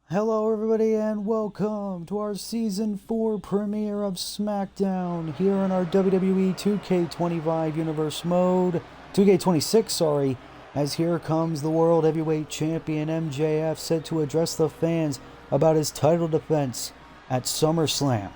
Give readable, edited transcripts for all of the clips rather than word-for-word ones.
Hello everybody and welcome to our Season 4 premiere of Smackdown here in our WWE 2K25 Universe mode, 2K26 sorry, as here comes the World Heavyweight Champion MJF set to address the fans about his title defense at SummerSlam.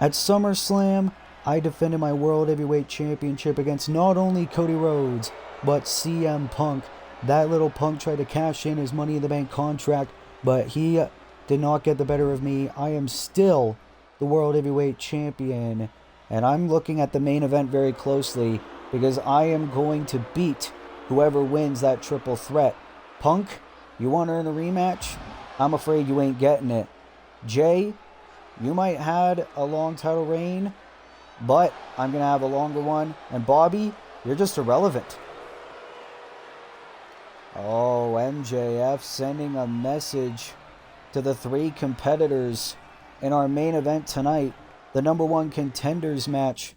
At SummerSlam, I defended my World Heavyweight Championship against not only Cody Rhodes, but CM Punk. That little punk tried to cash in his Money in the Bank contract, but he did not get the better of me. I am still the World Heavyweight Champion, and I'm looking at the main event very closely because I am going to beat whoever wins that triple threat. Punk, you want to earn a rematch? I'm afraid you ain't getting it. Jay, you might had a long title reign, but I'm going to have a longer one. And Bobby, you're just irrelevant. Oh, MJF sending a message to the three competitors in our main event tonight. The #1 contenders match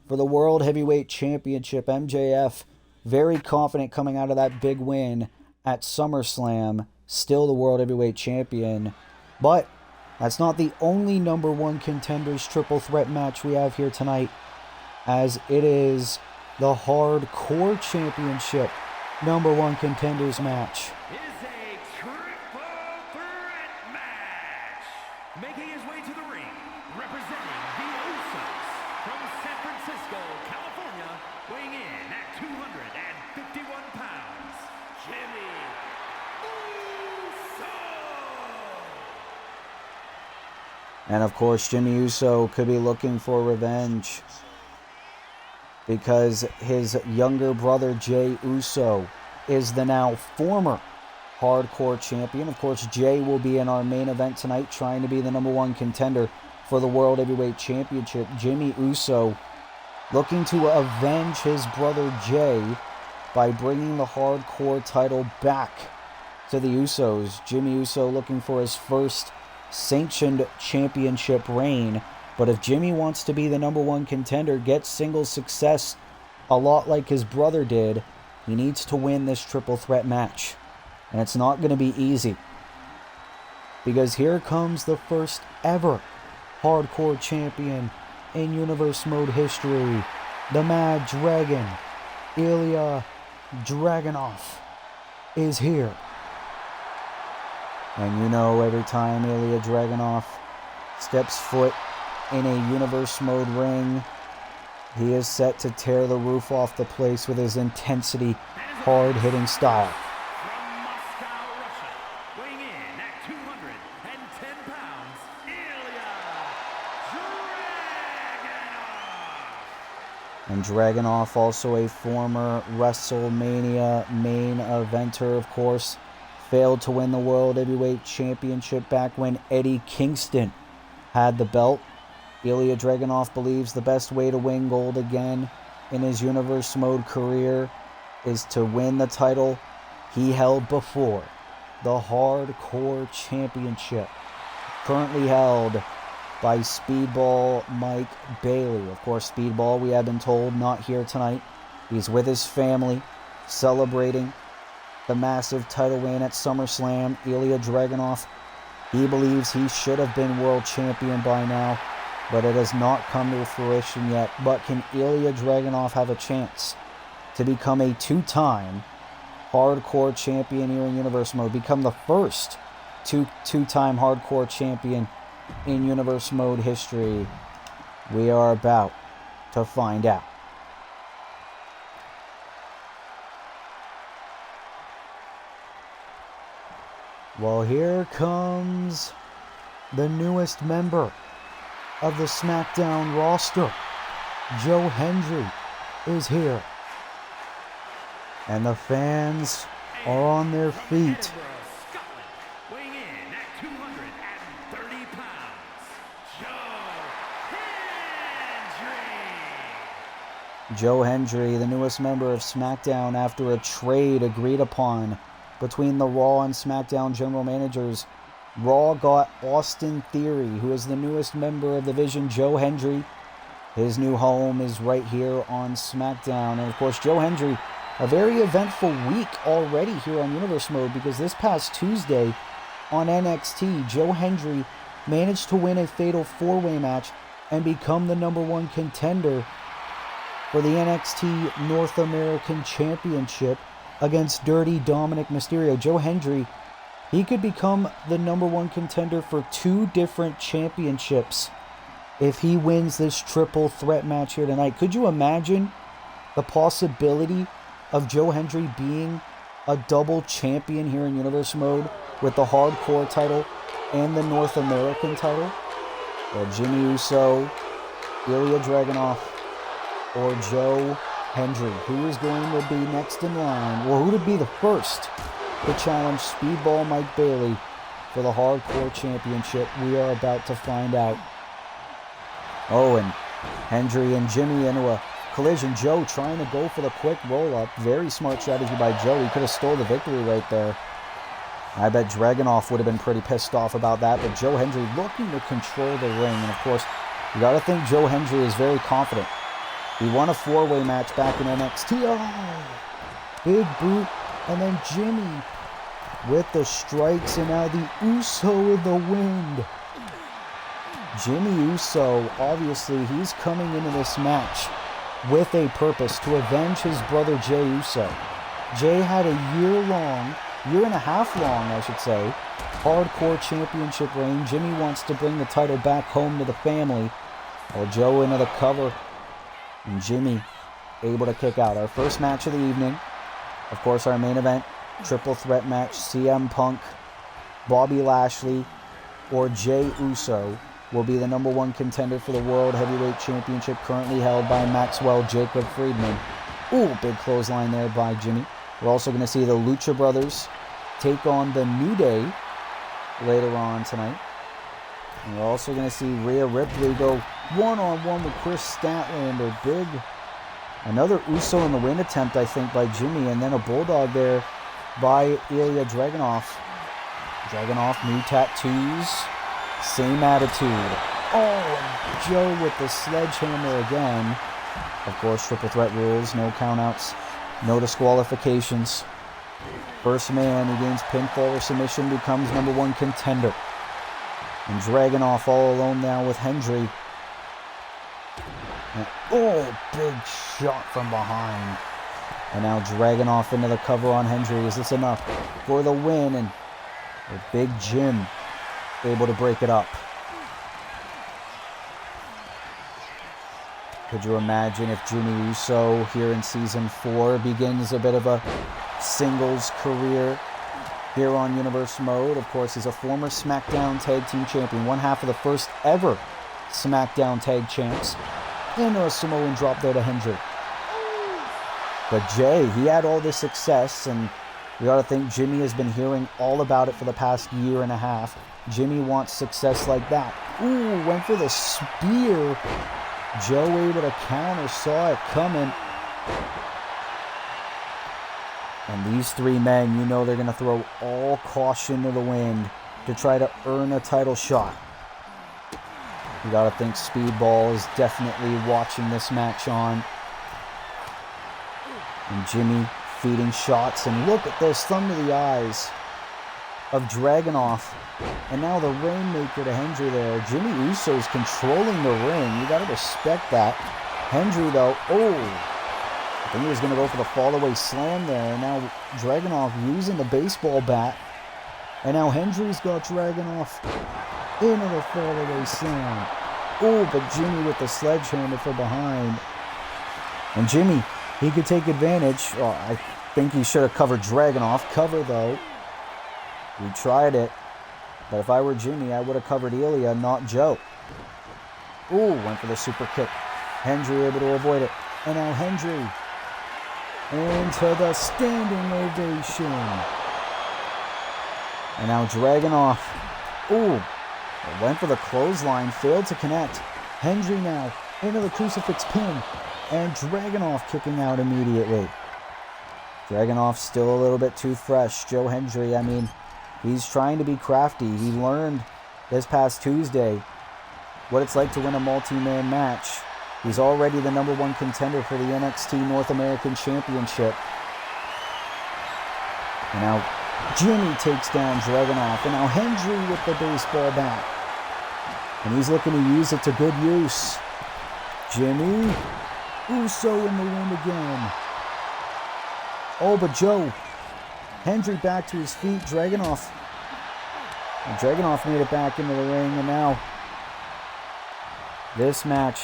for the World Heavyweight Championship. MJF very confident coming out of that big win at SummerSlam. Still the World Heavyweight Champion. But that's not the only #1 contenders triple threat match we have here tonight, as it is the Hardcore Championship #1 contenders match. Is a triple threat match. Making his way to the ring, representing the Usos from San Francisco, California, weighing in at 251 pounds, Jimmy Uso. And of course, Jimmy Uso could be looking for revenge, because his younger brother Jay Uso is the now former Hardcore Champion. Of course, Jay will be in our main event tonight trying to be the #1 contender for the World Heavyweight Championship. Jimmy Uso looking to avenge his brother Jay by bringing the Hardcore title back to the Usos. Jimmy Uso looking for his first sanctioned championship reign. But if Jimmy wants to be the #1 contender, get singles success a lot like his brother did, he needs to win this triple threat match. And it's not going to be easy, because here comes the first ever Hardcore Champion in Universe Mode history. The Mad Dragon, Ilya Dragunov, is here. And you know, every time Ilya Dragunov steps foot in a Universe Mode ring, he is set to tear the roof off the place with his intensity, hard-hitting style. From Moscow, Russia, weighing in at 210 pounds, Ilya Dragunov. And Dragunov, also a former WrestleMania main eventer, of course, failed to win the World Heavyweight Championship back when Eddie Kingston had the belt. Ilya Dragunov believes the best way to win gold again in his Universe Mode career is to win the title he held before, the Hardcore Championship, currently held by Speedball Mike Bailey. Of course, Speedball, we have been told, not here tonight. He's with his family, celebrating the massive title win at SummerSlam. Ilya Dragunov, he believes he should have been world champion by now, but it has not come to fruition yet. But can Ilya Dragunov have a chance to become a two-time Hardcore Champion here in Universe Mode? Become the first two-time Hardcore Champion in Universe Mode history? We are about to find out. Well, here comes the newest member of the Smackdown roster. Joe Hendry is here, and the fans are on their feet. Weighing in at 230 pounds, Joe Hendry, the newest member of Smackdown after a trade agreed upon between the Raw and Smackdown general managers. Raw got Austin Theory, who is the newest member of the Vision. Joe Hendry, his new home is right here on SmackDown. And of course, Joe Hendry a very eventful week already here on Universe Mode, because this past Tuesday on NXT, Joe Hendry managed to win a fatal 4-way match and become the #1 contender for the NXT North American Championship against Dirty Dominic Mysterio. Joe Hendry, he could become the #1 contender for 2 different championships if he wins this triple threat match here tonight. Could you imagine the possibility of Joe Hendry being a double champion here in Universe Mode with the Hardcore title and the North American title? Or Jimmy Uso, Ilya Dragunov, or Joe Hendry? Who is going to be next in line, or who would be the first to challenge Speedball Mike Bailey for the Hardcore Championship? We are about to find out. Oh, and Hendry and Jimmy into a collision. Joe trying to go for the quick roll-up. Very smart strategy by Joe. He could have stole the victory right there. I bet Dragunov would have been pretty pissed off about that, but Joe Hendry looking to control the ring. And of course, you got to think Joe Hendry is very confident. He won a 4-way match back in NXT. Oh, big boot. And then Jimmy with the strikes, and now the Uso in the wind. Jimmy Uso, obviously, he's coming into this match with a purpose to avenge his brother Jey Uso. Jey had a year and a half long, I should say, Hardcore Championship reign. Jimmy wants to bring the title back home to the family. Well, Joe into the cover, and Jimmy able to kick out. Our first match of the evening, of course, our main event, triple threat match, CM Punk, Bobby Lashley, or Jey Uso will be the #1 contender for the World Heavyweight Championship, currently held by Maxwell Jacob Friedman. Ooh, big clothesline there by Jimmy. We're also going to see the Lucha Brothers take on the New Day later on tonight. And we're also going to see Rhea Ripley go one-on-one with Chris Statlander. Another Uso in the wind attempt, I think, by Jimmy, and then a Bulldog there by Ilya Dragunov. Dragunov, new tattoos, same attitude. Oh, and Joe with the sledgehammer again. Of course, triple threat rules, no countouts, no disqualifications. First man who gains pinfall or submission becomes #1 contender. And Dragunov all alone now with Hendry. And, oh, big shot from behind. And now Dragunov into the cover on Hendry. Is this enough for the win? And Big Jim able to break it up. Could you imagine if Jimmy Uso here in Season 4 begins a bit of a singles career here on Universe Mode? Of course, he's a former Smackdown Tag Team Champion, one half of the first ever Smackdown Tag Champs. And a Samoan drop there to Hendry. But Jey, he had all this success, and we ought to think Jimmy has been hearing all about it for the past year and a half. Jimmy wants success like that. Ooh, went for the spear. Joe able to counter, saw it coming. And these three men, you know they're going to throw all caution to the wind to try to earn a title shot. You got to think Speedball is definitely watching this match on. And Jimmy feeding shots, and look at those thumb to the eyes of Dragunov. And now the Rainmaker to Hendry there. Jimmy Uso's controlling the ring. You got to respect that. Hendry, though, I think he was going to go for the fall-away slam there. And now Dragunov using the baseball bat. And now Hendry's got Dragunov into the fall-away slam. Oh, but Jimmy with the sledgehammer from behind. And Jimmy, he could take advantage. Oh, I think he should have covered Dragunov. Cover, though. We tried it. But if I were Jimmy, I would have covered Ilya, not Joe. Ooh, went for the super kick. Hendry able to avoid it. And now Hendry into the standing ovation. And now Dragunov. Ooh, went for the clothesline, failed to connect. Hendry now into the crucifix pin. And Dragunov kicking out immediately. Dragunov still a little bit too fresh. Joe Hendry, I mean, he's trying to be crafty. He learned this past Tuesday what it's like to win a multi-man match. He's already the #1 contender for the NXT North American Championship. And now Jimmy takes down Dragunov. And now Hendry with the baseball bat. And he's looking to use it to good use. Jimmy. Uso in the win again. Oh, but Joe. Hendry back to his feet. Dragunov. And Dragunov made it back into the ring. And now this match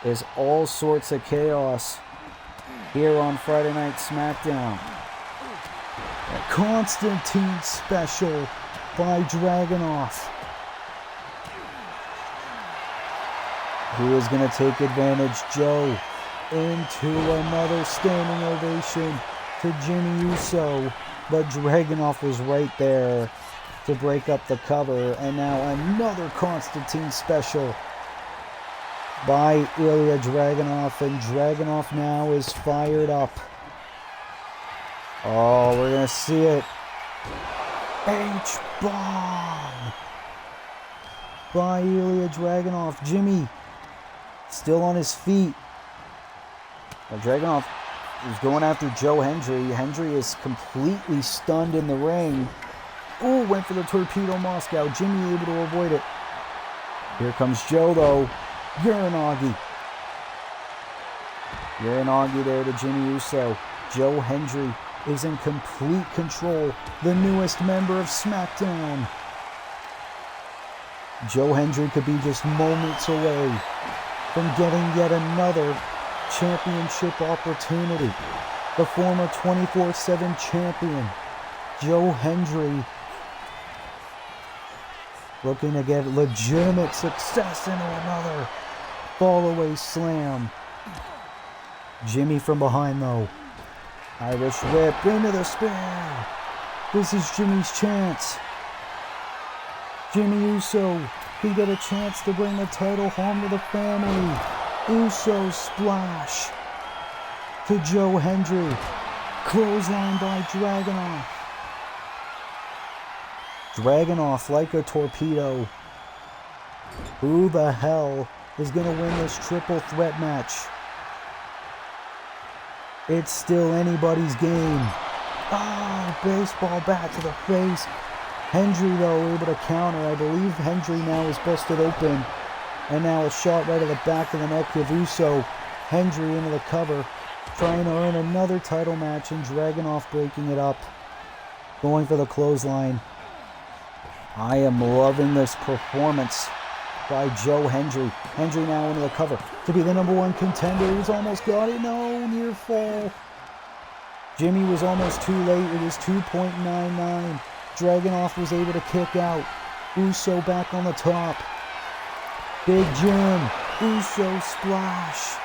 is all sorts of chaos here on Friday Night Smackdown. A Constantine special by Dragunov. Who is going to take advantage? Joe into another standing ovation to Jimmy Uso. But Dragunov was right there to break up the cover. And now another Constantine special by Ilya Dragunov. And Dragunov now is fired up. Oh, we're going to see it. H-bomb by Ilya Dragunov. Jimmy still on his feet. Well, Dragunov is going after Joe Hendry. Hendry is completely stunned in the ring. Oh, went for the Torpedo Moscow. Jimmy able to avoid it. Here comes Joe, though. Uranagi. Uranagi there to Jimmy Uso. Joe Hendry is in complete control. The newest member of SmackDown. Joe Hendry could be just moments away from getting yet another championship opportunity. The former 24/7 champion, Joe Hendry, looking to get legitimate success into another fall-away slam. Jimmy from behind, though. Irish whip into the spear. This is Jimmy's chance. Jimmy Uso can get a chance to bring the title home to the family. Uso splash to Joe Hendry. Clothesline by Dragunov. Dragunov like a torpedo. Who the hell is going to win this triple threat match? It's still anybody's game. Oh, baseball bat to the face. Hendry, though, able to counter. I believe Hendry now is busted open. And now a shot right at the back of the neck of Uso. Hendry into the cover, trying to earn another title match, and Dragunov breaking it up. Going for the clothesline. I am loving this performance by Joe Hendry. Hendry now into the cover to be the #1 contender. He's almost got it. No, near fall. Jimmy was almost too late. It was 2.99. Dragunov was able to kick out. Uso back on the top. Big Jim. Uso splash.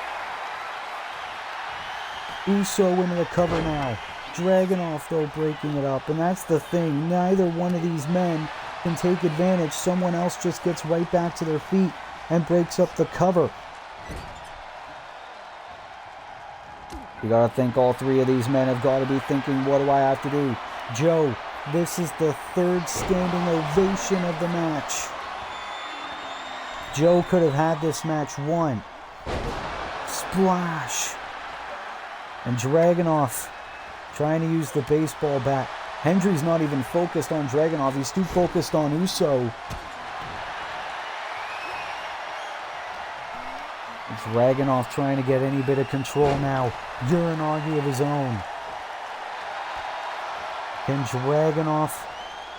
Uso into the cover now. Dragunov, though, breaking it up. And that's the thing. Neither one of these men can take advantage. Someone else just gets right back to their feet and breaks up the cover. You gotta think all three of these men have got to be thinking, what do I have to do? Joe, this is the third standing ovation of the match. Joe could have had this match won. Splash. And Dragunov trying to use the baseball bat. Hendry's not even focused on Dragunov. He's too focused on Uso. Dragunov trying to get any bit of control now. Uranagi of his own. Can Dragunov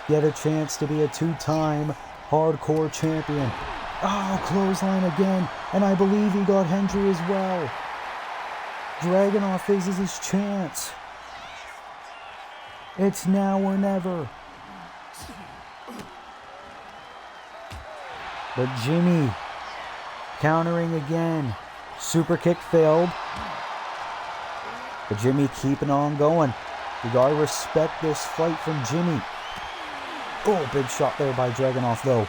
get a chance to be a two-time hardcore champion? Oh, clothesline again. And I believe he got Hendry as well. Dragunov faces his chance. It's now or never. But Jimmy countering again. Super kick failed. But Jimmy keeping on going. You gotta respect this fight from Jimmy. Oh, big shot there by Dragunov, though.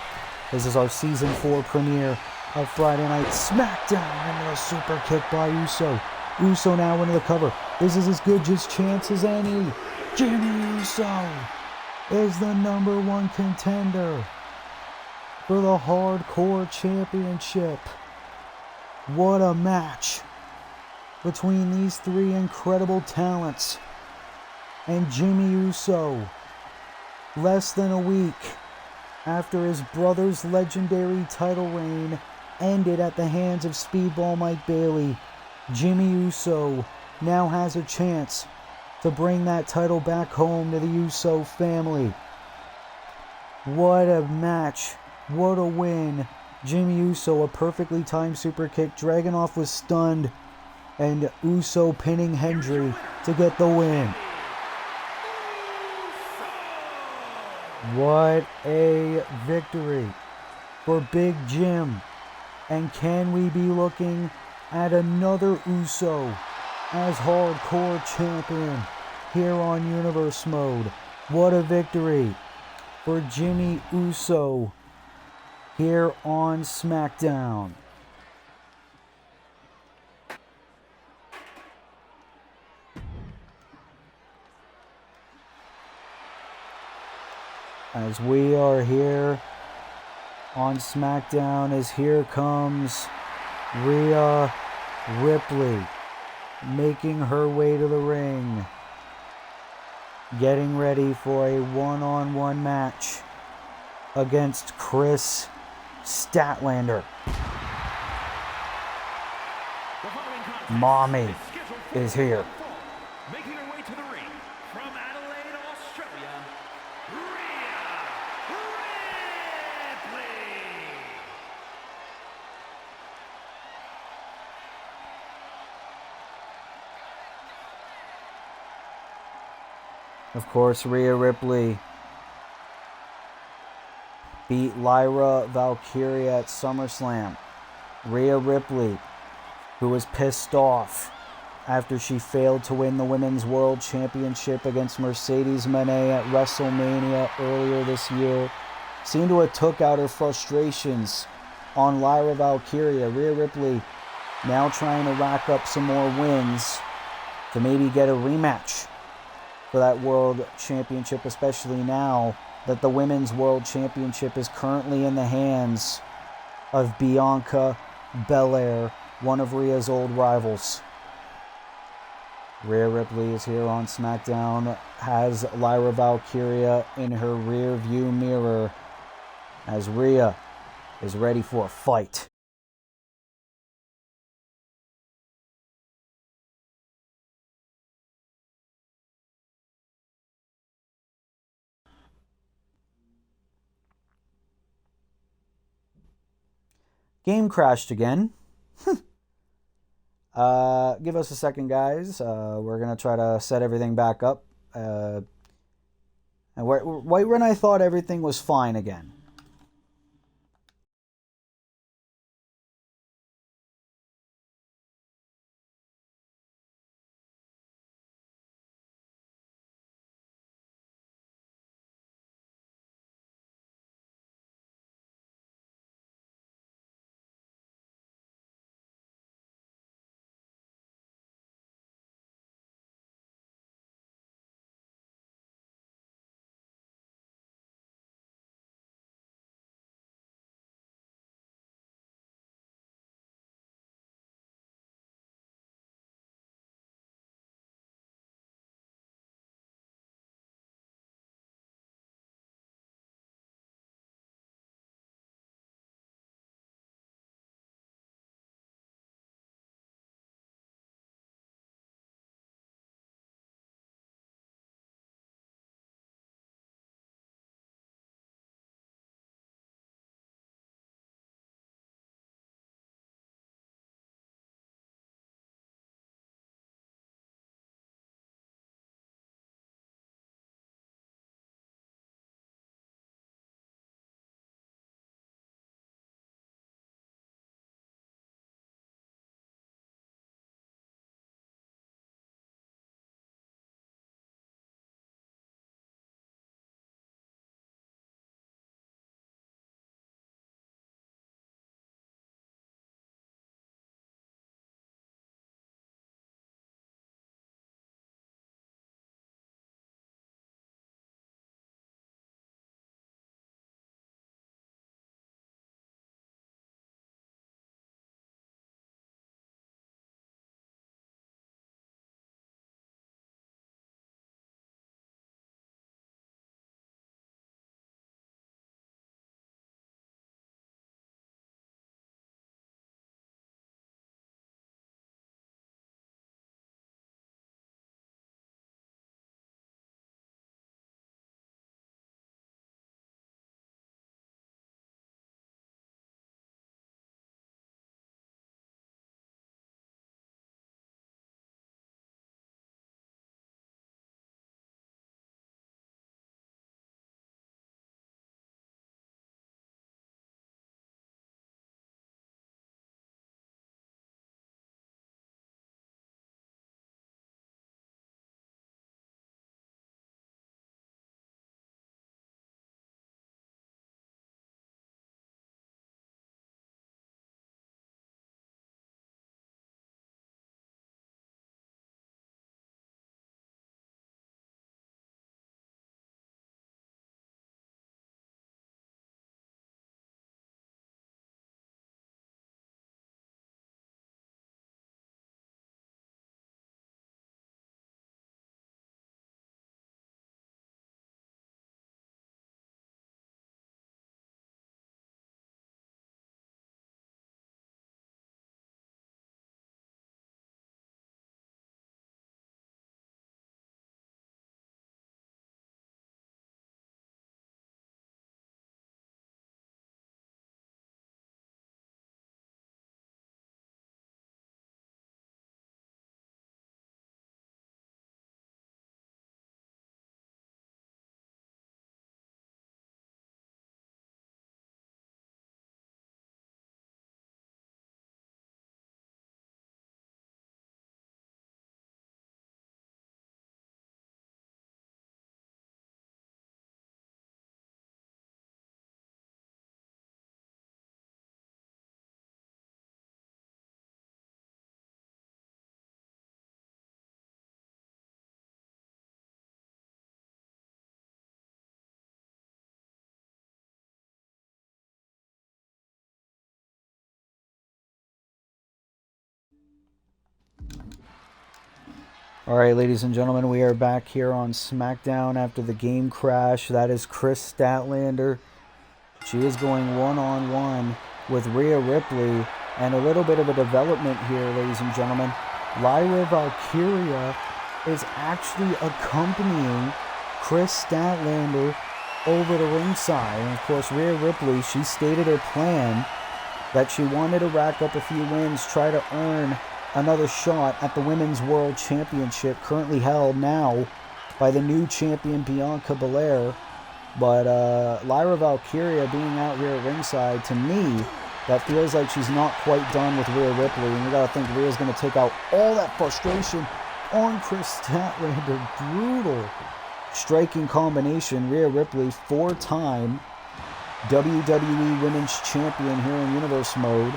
This is our Season 4 premiere of Friday Night Smackdown. And a super kick by Uso. Uso now into the cover. This is as good just chance as any. Jimmy Uso is the #1 contender for the Hardcore Championship. What a match between these three incredible talents. And Jimmy Uso, less than a week after his brother's legendary title reign ended at the hands of Speedball Mike Bailey, Jimmy Uso now has a chance to bring that title back home to the Uso family. What a match. What a win. Jimmy Uso, a perfectly timed super kick. Dragunov was stunned. And Uso pinning Hendry to get the win. What a victory for Big Jim. And can we be looking at another Uso as hardcore champion here on Universe Mode? What a victory for Jimmy Uso here on Smackdown. As we are here on Smackdown, as here comes Rhea Ripley making her way to the ring, getting ready for a one-on-one match against Chris Statlander. Mommy is here. Making her way to the ring from Adelaide, Australia, Rhea Ripley. Of course, Rhea Ripley beat Lyra Valkyria at SummerSlam. Rhea Ripley, who was pissed off after she failed to win the Women's World Championship against Mercedes Moné at WrestleMania earlier this year, seemed to have took out her frustrations on Lyra Valkyria. Rhea Ripley now trying to rack up some more wins to maybe get a rematch for that World Championship, especially now that the Women's World Championship is currently in the hands of Bianca Belair, one of Rhea's old rivals. Rhea Ripley is here on SmackDown, has Lyra Valkyria in her rear view mirror as Rhea is ready for a fight. Game crashed again. Give us a second, guys. We're going to try to set everything back up. And right when I thought everything was fine again. Alright, ladies and gentlemen, we are back here on Smackdown after the game crash. That is Chris Statlander. She is going one-on-one with Rhea Ripley. And a little bit of a development here, ladies and gentlemen. Lyra Valkyria is actually accompanying Chris Statlander over the ringside. And of course, Rhea Ripley, she stated her plan that she wanted to rack up a few wins, try to earn another shot at the Women's World Championship, currently held now by the new champion Bianca Belair. But Lyra Valkyria being out here at ringside, to me, that feels like she's not quite done with Rhea Ripley. And you gotta think Rhea's gonna take out all that frustration on Chris Statlander. Brutal striking combination. Rhea Ripley, 4-time WWE Women's Champion here in Universe Mode.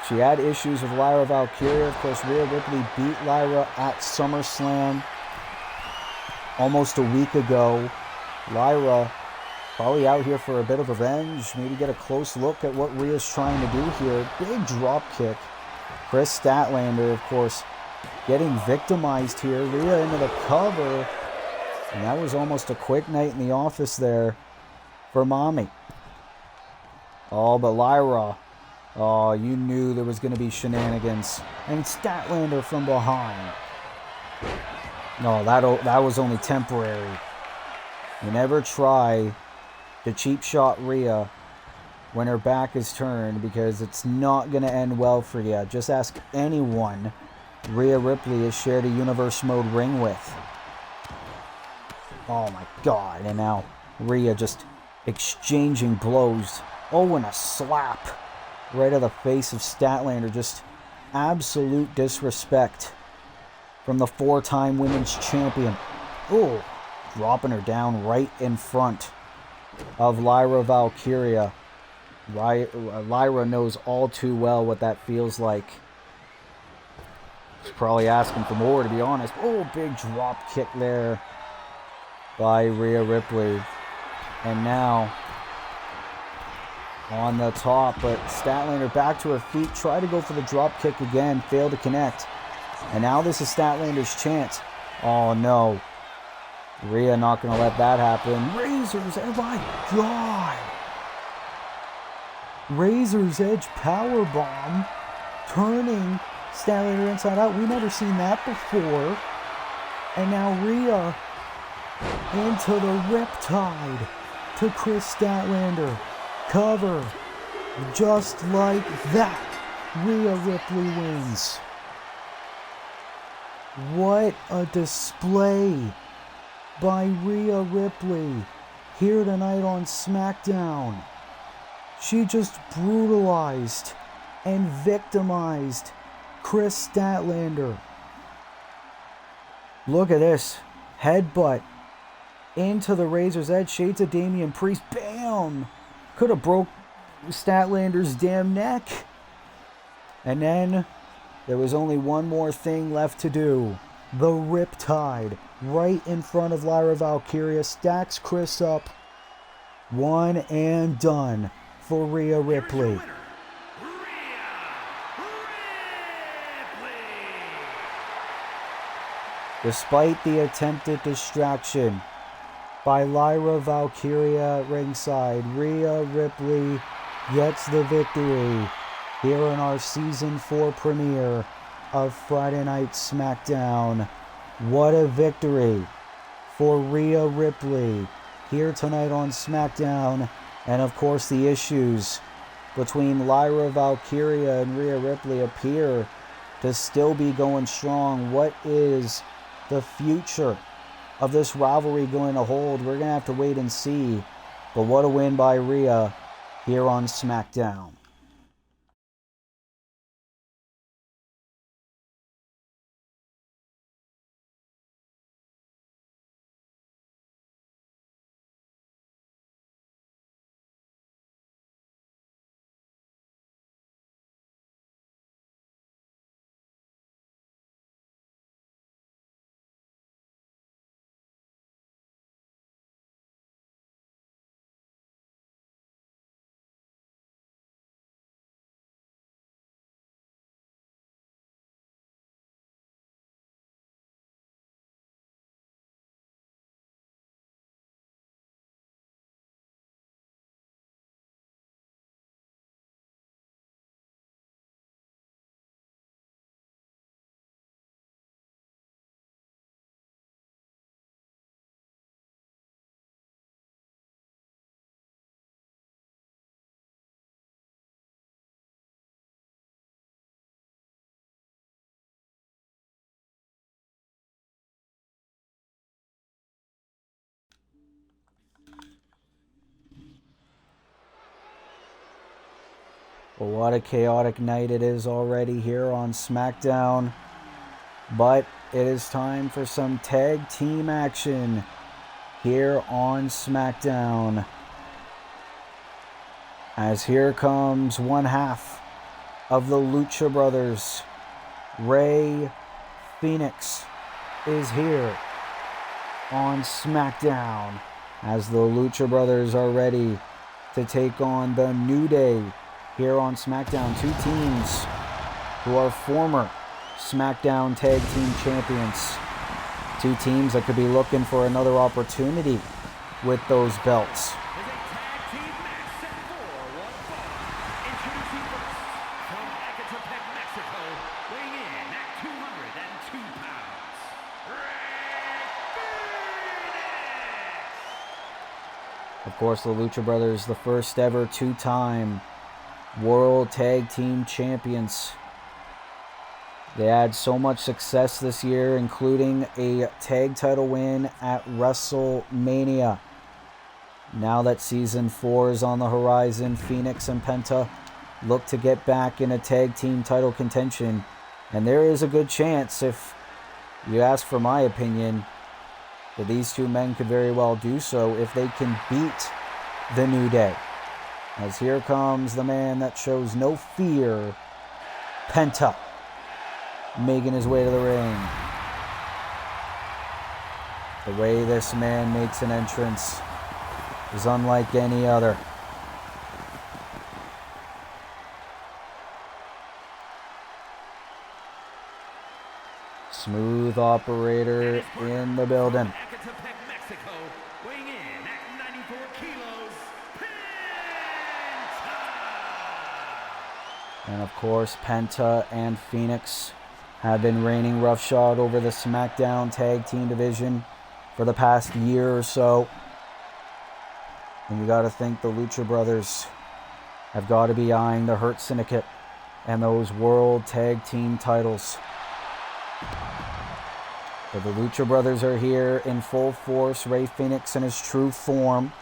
She had issues with Lyra Valkyria. Of course, Rhea Ripley beat Lyra at SummerSlam almost a week ago. Lyra probably out here for a bit of revenge. Maybe get a close look at what Rhea's trying to do here. Big drop kick. Chris Statlander, of course, getting victimized here. Rhea into the cover. And that was almost a quick night in the office there for Mommy. Oh, but Lyra... oh, you knew there was going to be shenanigans. And Statlander from behind. No, that was only temporary. You never try to cheap shot Rhea when her back is turned, because it's not going to end well for you. Just ask anyone Rhea Ripley has shared a Universe Mode ring with. Oh my God. And now Rhea just exchanging blows. Oh, and a slap right to the face of Statlander. Just absolute disrespect from the 4-time women's champion. Oh, dropping her down right in front of Lyra Valkyria. Lyra knows all too well what that feels like. She's probably asking for more, to be honest. Oh, big drop kick there by Rhea Ripley. And now on the top, but Statlander back to her feet, try to go for the drop kick again, failed to connect. And now this is Statlander's chance. Oh no, Rhea not going to let that happen. Razor's Edge, oh my God. Razor's Edge powerbomb, turning Statlander inside out. We've never seen that before. And now Rhea into the Riptide to Chris Statlander. Cover. Just like that, Rhea Ripley wins. What a display by Rhea Ripley here tonight on SmackDown. She just brutalized and victimized Chris Statlander. Look at this. Headbutt into the Razor's Edge. Shades of Damian Priest. Bam! Could have broke Statlander's damn neck. And then there was only one more thing left to do. The Riptide right in front of Lyra Valkyria. Stacks Chris up. One and done for Rhea Ripley. Despite the attempted distraction by Lyra Valkyria at ringside, Rhea Ripley gets the victory here in our Season 4 premiere of Friday Night SmackDown. What a victory for Rhea Ripley here tonight on SmackDown. And of course, the issues between Lyra Valkyria and Rhea Ripley appear to still be going strong. What is the future of this rivalry going to hold? We're going to have to wait and see. But what a win by Rhea here on SmackDown. But what a chaotic night it is already here on SmackDown. But it is time for some tag team action here on SmackDown. As here comes one half of the Lucha Brothers. Rey Fénix is here on SmackDown as the Lucha Brothers are ready to take on the New Day here on SmackDown. Two teams who are former SmackDown Tag Team Champions. Two teams that could be looking for another opportunity with those belts. Of course, the Lucha Brothers, the first ever two-time World Tag Team Champions. They had so much success this year, including a tag title win at WrestleMania. Now that Season 4 is on the horizon, Fénix and Penta look to get back in a tag team title contention. And there is a good chance, if you ask for my opinion, that these two men could very well do so if they can beat the New Day. As here comes the man that shows no fear, Penta, making his way to the ring. The way this man makes an entrance is unlike any other. Smooth operator in the building. And of course, Penta and Fénix have been reigning roughshod over the SmackDown Tag Team division for the past year or so. And you got to think the Lucha Brothers have got to be eyeing the Hurt Syndicate and those World Tag Team titles. But the Lucha Brothers are here in full force. Rey Fénix in his true form,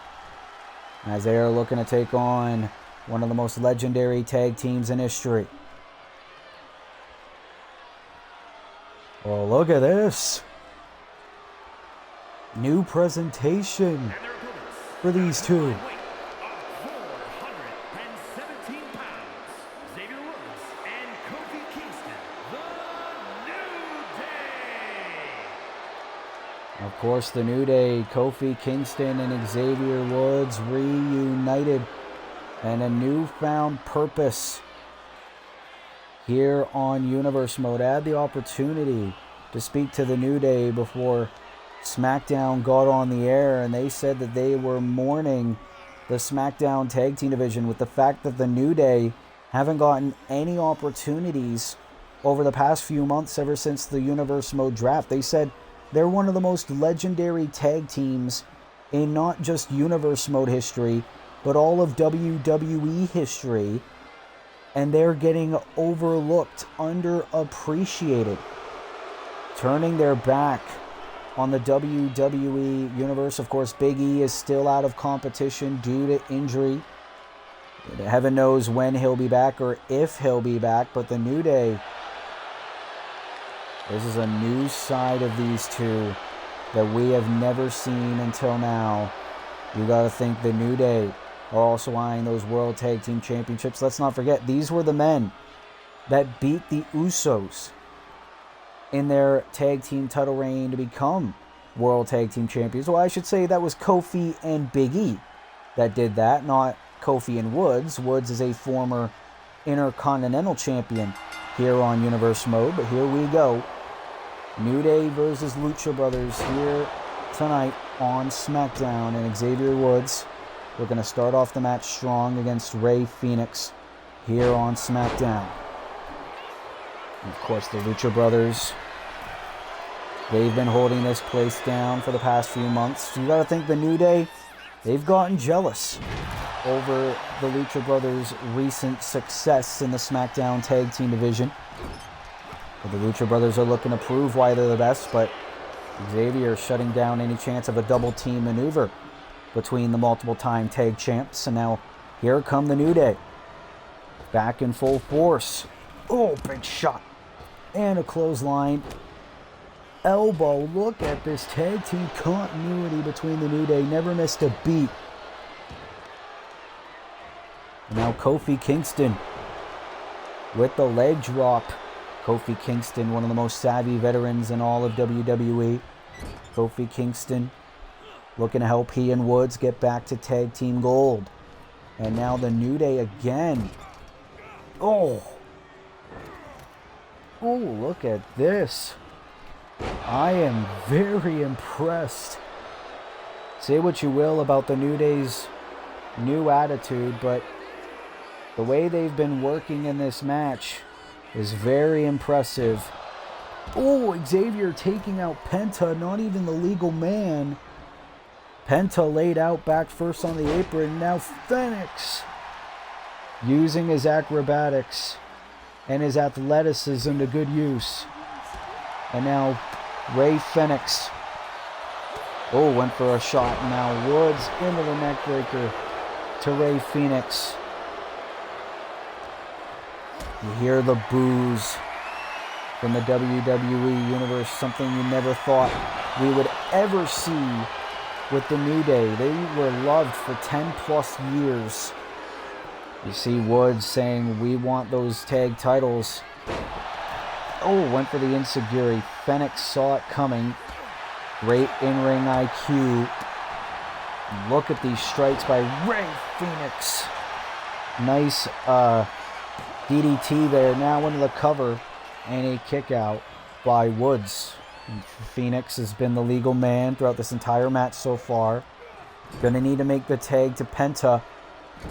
as they are looking to take on one of the most legendary tag teams in history. Oh, look at this. New presentation for these two. Of course, the New Day, Kofi Kingston and Xavier Woods reunited, and a newfound purpose here on Universe Mode. I had the opportunity to speak to the New Day before SmackDown got on the air, and they said that they were mourning the SmackDown Tag Team division with the fact that the New Day haven't gotten any opportunities over the past few months ever since the Universe Mode draft. They said they're one of the most legendary tag teams in not just Universe Mode history, but all of WWE history, and they're getting overlooked, underappreciated, turning their back on the WWE Universe. Of course, Big E is still out of competition due to injury. Heaven knows when he'll be back or if he'll be back, but the New Day, this is a new side of these two that we have never seen until now. You got to think the New Day are also eyeing those World Tag Team Championships. Let's not forget, these were the men that beat the Usos in their tag team title reign to become World Tag Team Champions. Well, I should say that was Kofi and Big E that did that, not Kofi and Woods. Woods is a former Intercontinental Champion here on Universe Mode, but here we go. New Day versus Lucha Brothers here tonight on SmackDown, and Xavier Woods, we're going to start off the match strong against Rey Fénix here on SmackDown. And of course, the Lucha Brothers, they've been holding this place down for the past few months. So you got to think the New Day, they've gotten jealous over the Lucha Brothers' recent success in the SmackDown Tag Team division. But the Lucha Brothers are looking to prove why they're the best, but Xavier shutting down any chance of a double team maneuver between the multiple time tag champs. And now here come the New Day. Back in full force. Oh, big shot. And a clothesline. Elbow. Look at this tag team continuity between the New Day. Never missed a beat. Now Kofi Kingston with the leg drop. Kofi Kingston, one of the most savvy veterans in all of WWE. Kofi Kingston looking to help he and Woods get back to tag team gold. And now the New Day again. Oh. Oh, look at this. I am very impressed. Say what you will about the New Day's new attitude, but the way they've been working in this match is very impressive. Oh, Xavier taking out Penta, not even the legal man. Penta laid out back first on the apron. Now Phoenix using his acrobatics and his athleticism to good use. And now Ray Phoenix. Oh, went for a shot. Now Woods into the neckbreaker to Ray Phoenix. You hear the boos from the WWE Universe, something you never thought we would ever see with the New Day. They were loved for 10 plus years. You see Woods saying, we want those tag titles. Oh, went for the insecurity. Phoenix saw it coming. Great in-ring IQ. Look at these strikes by Ray Phoenix. Nice DDT there. Now into the cover. And a kick out by Woods. And Phoenix has been the legal man throughout this entire match so far. Gonna need to make the tag to Penta.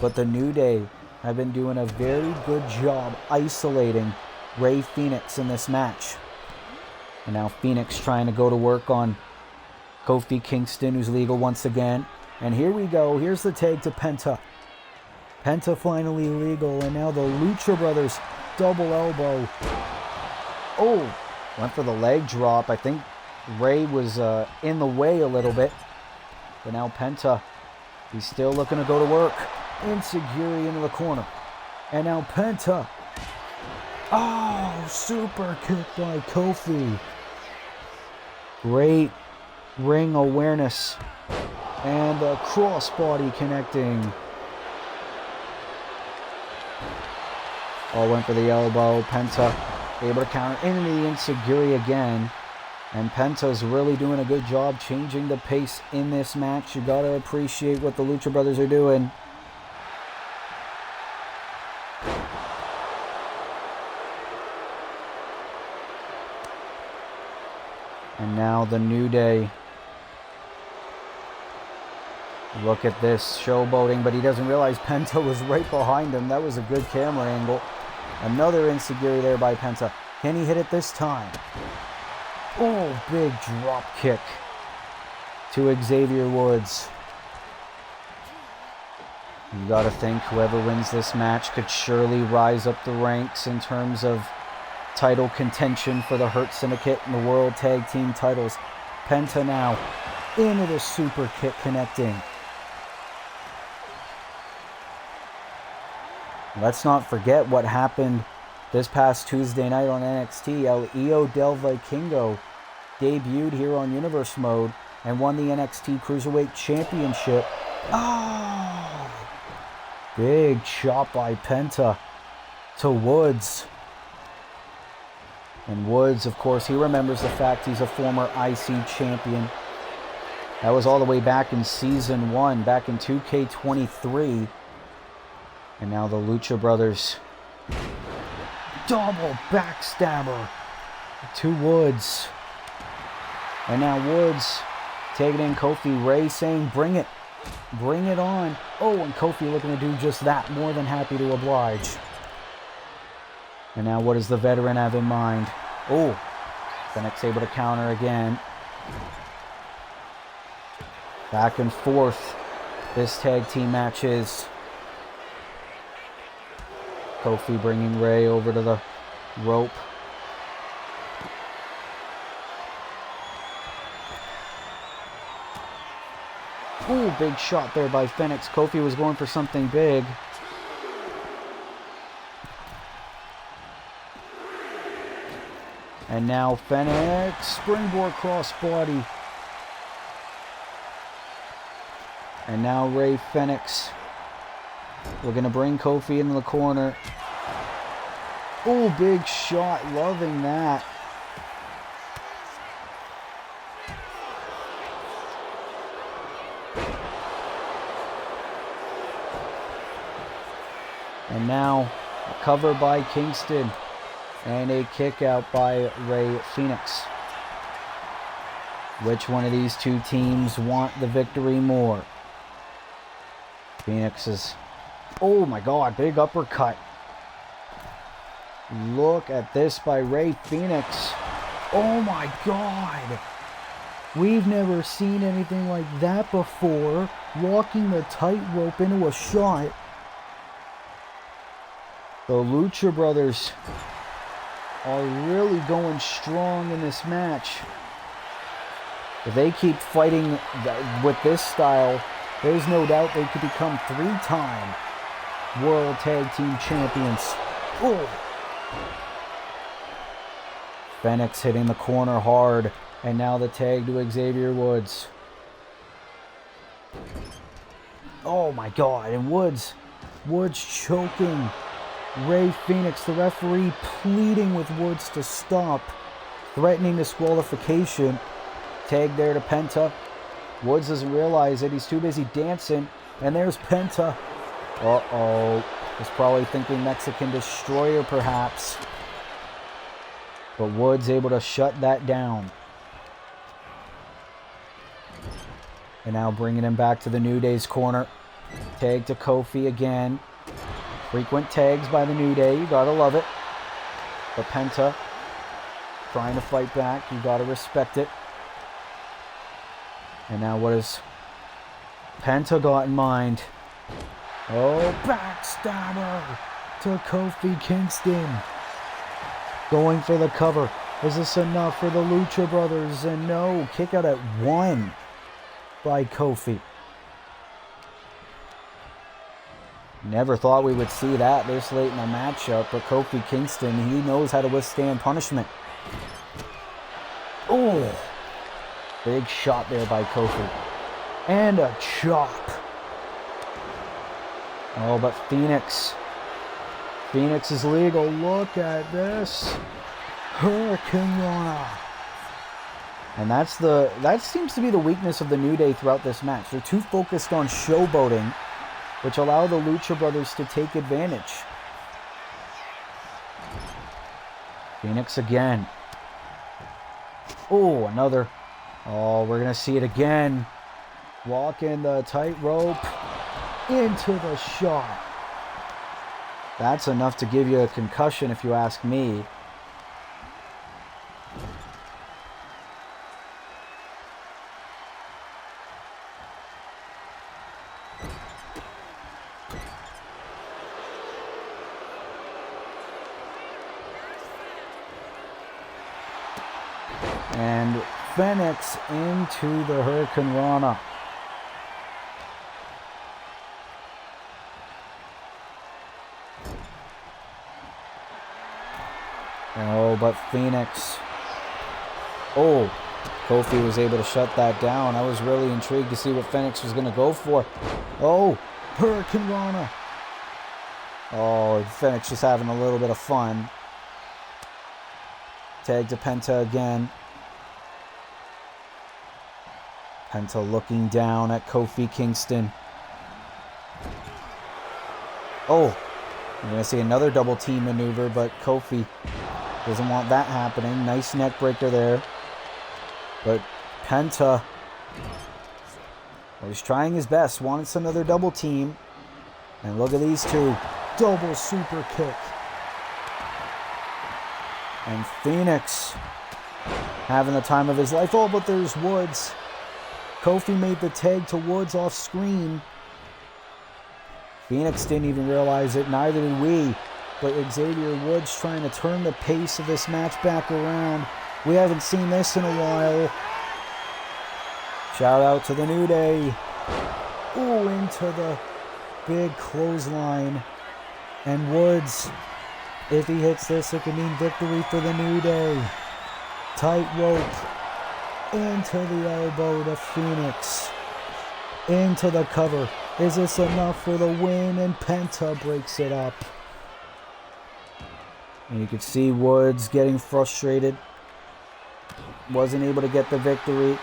But the New Day have been doing a very good job isolating Ray Phoenix in this match. And now Phoenix trying to go to work on Kofi Kingston, who's legal once again. And here we go. Here's the tag to Penta. Penta finally legal. And now the Lucha Brothers double elbow. Oh, went for the leg drop. I think Ray was in the way a little bit. But now Penta, he's still looking to go to work. Insecurity into the corner. And now Penta. Oh, super kick by Kofi. Great ring awareness. And a crossbody connecting. Oh, went for the elbow. Penta able to counter into the insecurity again. And Penta's really doing a good job changing the pace in this match. You gotta appreciate what the Lucha Brothers are doing. And now the New Day. Look at this, showboating, but he doesn't realize Penta was right behind him. That was a good camera angle. Another insecurity there by Penta. Can he hit it this time? Oh, big drop kick to Xavier Woods. You gotta think whoever wins this match could surely rise up the ranks in terms of title contention for the Hurt Syndicate and the World Tag Team titles. Penta now into the super kick connecting. Let's not forget what happened this past Tuesday night on NXT. El Hijo del Vikingo debuted here on Universe Mode and won the NXT Cruiserweight Championship. Oh! Big shot by Penta to Woods. And Woods, of course, he remembers the fact he's a former IC champion. That was all the way back in Season 1, back in 2K23. And now the Lucha Brothers. Double backstabber to Woods. And now Woods taking in Kofi. Ray saying, bring it. Bring it on. Oh, and Kofi looking to do just that. More than happy to oblige. And now what does the veteran have in mind? Oh, Phoenix able to counter again. Back and forth. This tag team match is. Kofi bringing Ray over to the rope. Ooh, big shot there by Phoenix. Kofi was going for something big. And now Fenix, springboard crossbody. And now Rey Fenix. We're going to bring Kofi into the corner. Oh, big shot. Loving that. And now a cover by Kingston. And a kick out by Rey Fenix. Which one of these two teams want the victory more? Phoenix is... Oh my god, big uppercut. Look at this by Rey Fenix. Oh my god. We've never seen anything like that before. Locking the tightrope into a shot. The Lucha Brothers are really going strong in this match. If they keep fighting with this style, there's no doubt they could become 3-time World Tag Team Champions. Oh. Fenix hitting the corner hard. And now the tag to Xavier Woods. Oh my god. And Woods choking Rey Fenix. The referee pleading with Woods to stop. Threatening disqualification. Tag there to Penta. Woods doesn't realize it. He's too busy dancing. And there's Penta. Uh-oh. He's probably thinking Mexican Destroyer perhaps. But Woods able to shut that down. And now bringing him back to the New Day's corner. Tag to Kofi again. Frequent tags by the New Day. You gotta love it. But Penta trying to fight back. You gotta respect it. And now what has Penta got in mind? Oh, backstabber to Kofi Kingston. Going for the cover. Is this enough for the Lucha Brothers? And no, kick out at 1 by Kofi. Never thought we would see that this late in the matchup, but Kofi Kingston, he knows how to withstand punishment. Oh, big shot there by Kofi. And a chop. Oh, but Phoenix is legal. Look at this. Hurricane Rana. And that seems to be the weakness of the New Day throughout this match. They're too focused on showboating, which allow the Lucha Brothers to take advantage. Phoenix again. Oh, another. Oh, we're going to see it again. Walking the tightrope into the shot. That's enough to give you a concussion if you ask me. And Phoenix into the Hurricane Rana. Oh, but Phoenix. Oh, Kofi was able to shut that down. I was really intrigued to see what Phoenix was going to go for. Oh, Hurricane Rana. Oh, Phoenix just having a little bit of fun. Tag to Penta again. Penta looking down at Kofi Kingston. Oh, you're going to see another double team maneuver, but Kofi doesn't want that happening. Nice neck breaker there. But Penta, well, he's trying his best. Wants another double team. And look at these two. Double super kick. And Phoenix having the time of his life. Oh, but there's Woods. Kofi made the tag to Woods off screen. Phoenix didn't even realize it. Neither did we. But Xavier Woods trying to turn the pace of this match back around. We haven't seen this in a while. Shout out to the New Day. Ooh, into the big clothesline. And Woods, if he hits this, it could mean victory for the New Day. Tightrope into the elbow to Phoenix. Into the cover. Is this enough for the win? And Penta breaks it up. And you can see Woods getting frustrated. Wasn't able to get the victory.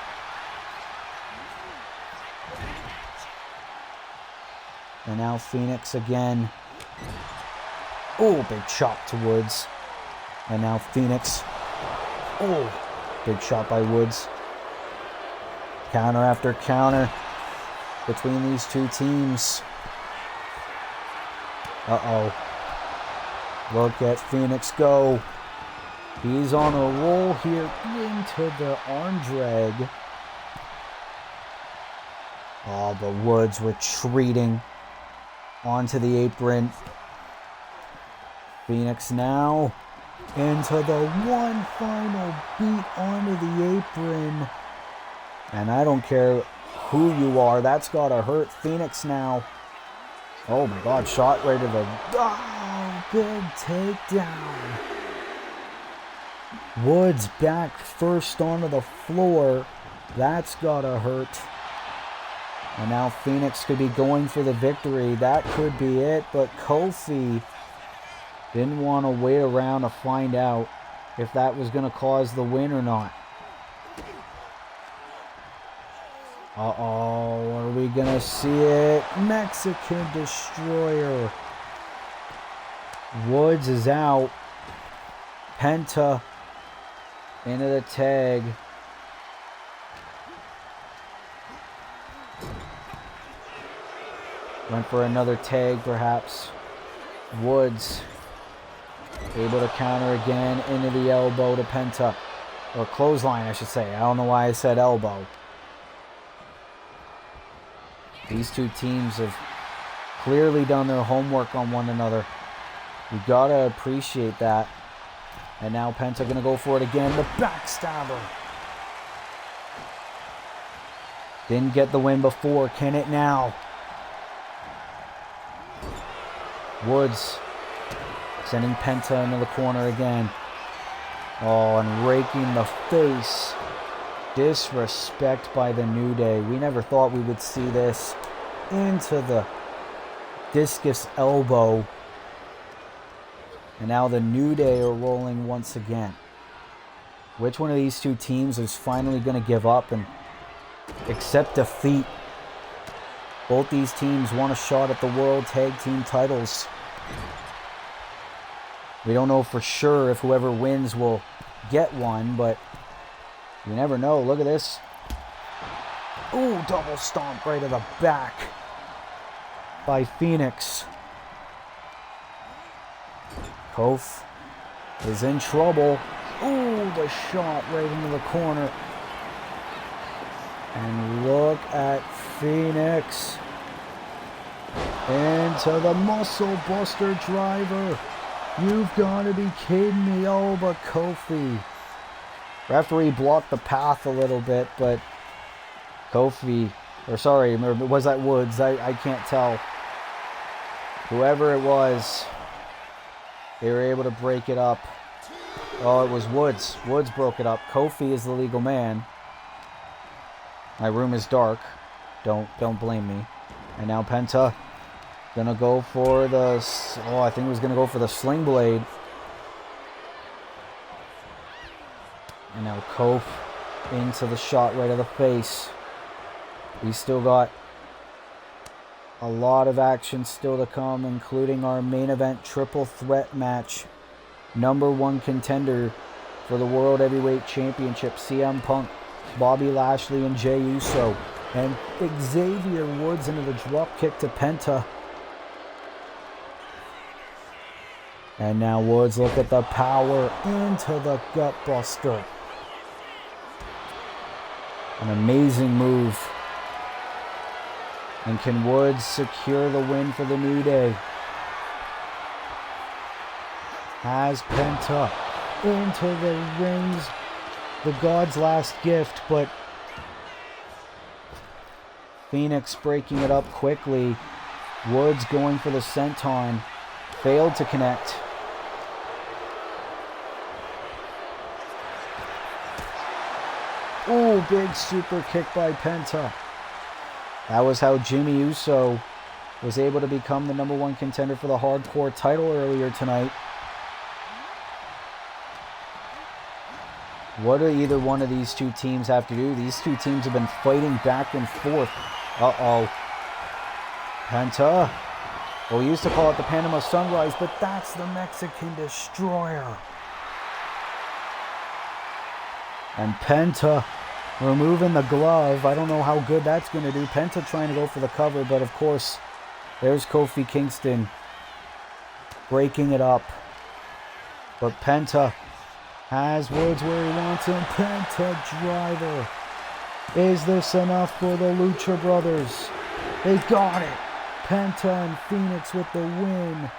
And now Phoenix again. Oh, big chop to Woods. And now Phoenix. Oh, big shot by Woods. Counter after counter between these two teams. Uh-oh. Look at Phoenix go. He's on a roll here into the arm drag. Oh, but Woods retreating onto the apron. Phoenix now into the one final beat onto the apron. And I don't care who you are, that's gotta hurt. Phoenix now. Oh my God, shot right to the... Oh, big takedown. Woods back first onto the floor. That's gotta hurt. And now Phoenix could be going for the victory. That could be it, but Kofi didn't want to wait around to find out if that was going to cause the win or not. Uh-oh, are we going to see it? Mexican Destroyer. Woods is out. Penta into the tag. Went for another tag, perhaps. Woods able to counter again into the elbow to Penta. Or clothesline, I should say. I don't know why I said elbow. These two teams have clearly done their homework on one another. You gotta appreciate that. And now Penta gonna go for it again. The backstabber. Didn't get the win before. Can it now? Woods sending Penta into the corner again. Oh, and raking the face. Disrespect by the New Day. We never thought we would see this. Into the discus elbow. And now the New Day are rolling once again. Which one of these two teams is finally going to give up and accept defeat? Both these teams want a shot at the World Tag Team titles. We don't know for sure if whoever wins will get one, but you never know. Look at this. Ooh, double stomp right to the back by Phoenix. Kof is in trouble. Ooh, the shot right into the corner. And look at Phoenix. Into the muscle buster driver. You've got to be kidding me. Oh, but Kofi. Referee blocked the path a little bit, but Kofi, or sorry, was that Woods? I can't tell. Whoever it was, they were able to break it up. Oh, it was Woods. Woods broke it up. Kofi is the legal man. My room is dark. Don't blame me. And now Penta gonna go for the... Oh, I think he was gonna go for the sling blade. And now Kof into the shot right of the face. We still got a lot of action still to come, including our main event triple threat match. Number one contender for the World Heavyweight Championship, CM Punk, Bobby Lashley, and Jey Uso. And Xavier Woods into the drop kick to Penta. And now Woods, look at the power into the gut buster. An amazing move. And can Woods secure the win for the New Day? Has Penta into the rings. The God's last gift, but Phoenix breaking it up quickly. Woods going for the senton. Failed to connect. Ooh, big super kick by Penta. That was how Jimmy Uso was able to become the #1 contender for the hardcore title earlier tonight. What do either one of these two teams have to do? These two teams have been fighting back and forth. Uh-oh. Penta. Well, we used to call it the Panama Sunrise, but that's the Mexican Destroyer. And Penta removing the glove. I don't know how good that's going to do. Penta trying to go for the cover, but of course, there's Kofi Kingston breaking it up. But Penta has Woods where he wants him. Penta driver. Is this enough for the Lucha Brothers? They got it. Penta and Phoenix with the win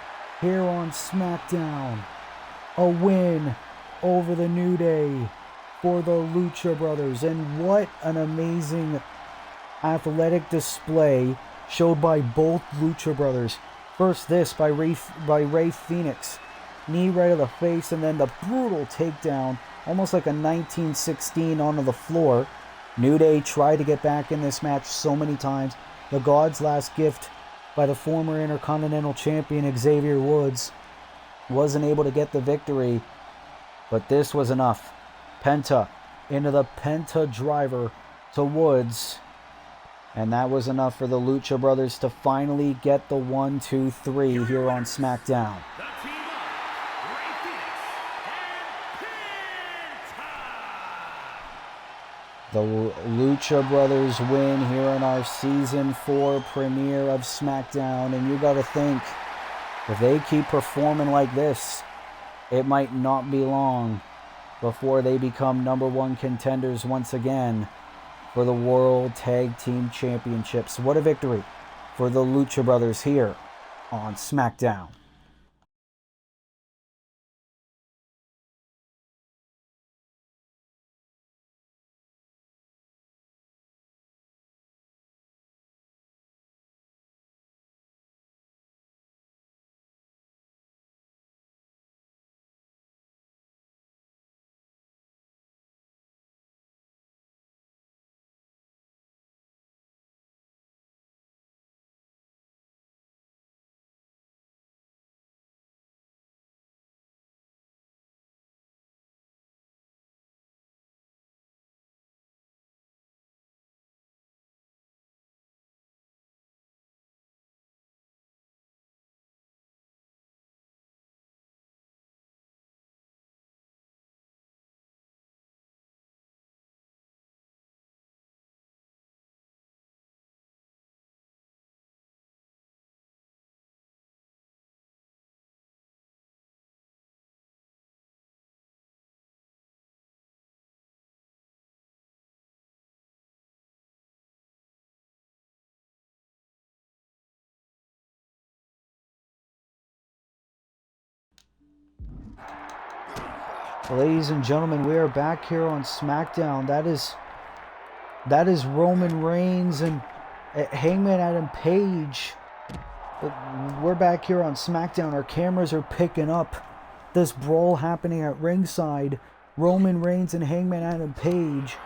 here on SmackDown. A win over the New Day for the Lucha Brothers. And what an amazing athletic display showed by both Lucha Brothers. First this by Rey Fenix. Knee right to the face, and then the brutal takedown, almost like a 1916 onto the floor. New Day tried to get back in this match so many times. The God's last gift by the former Intercontinental Champion Xavier Woods wasn't able to get the victory, but this was enough. Penta into the Penta driver to Woods, and that was enough for the Lucha Brothers to finally get the 1, 2, 3 here on SmackDown. The Lucha Brothers win here in our Season 4 premiere of SmackDown. And you got to think, if they keep performing like this, it might not be long before they become #1 contenders once again for the World Tag Team Championships. What a victory for the Lucha Brothers here on SmackDown. Ladies and gentlemen, we are back here on SmackDown. That is Roman Reigns and Hangman Adam Page. We're back here on SmackDown. Our cameras are picking up this brawl happening at ringside. Roman Reigns and Hangman Adam Page.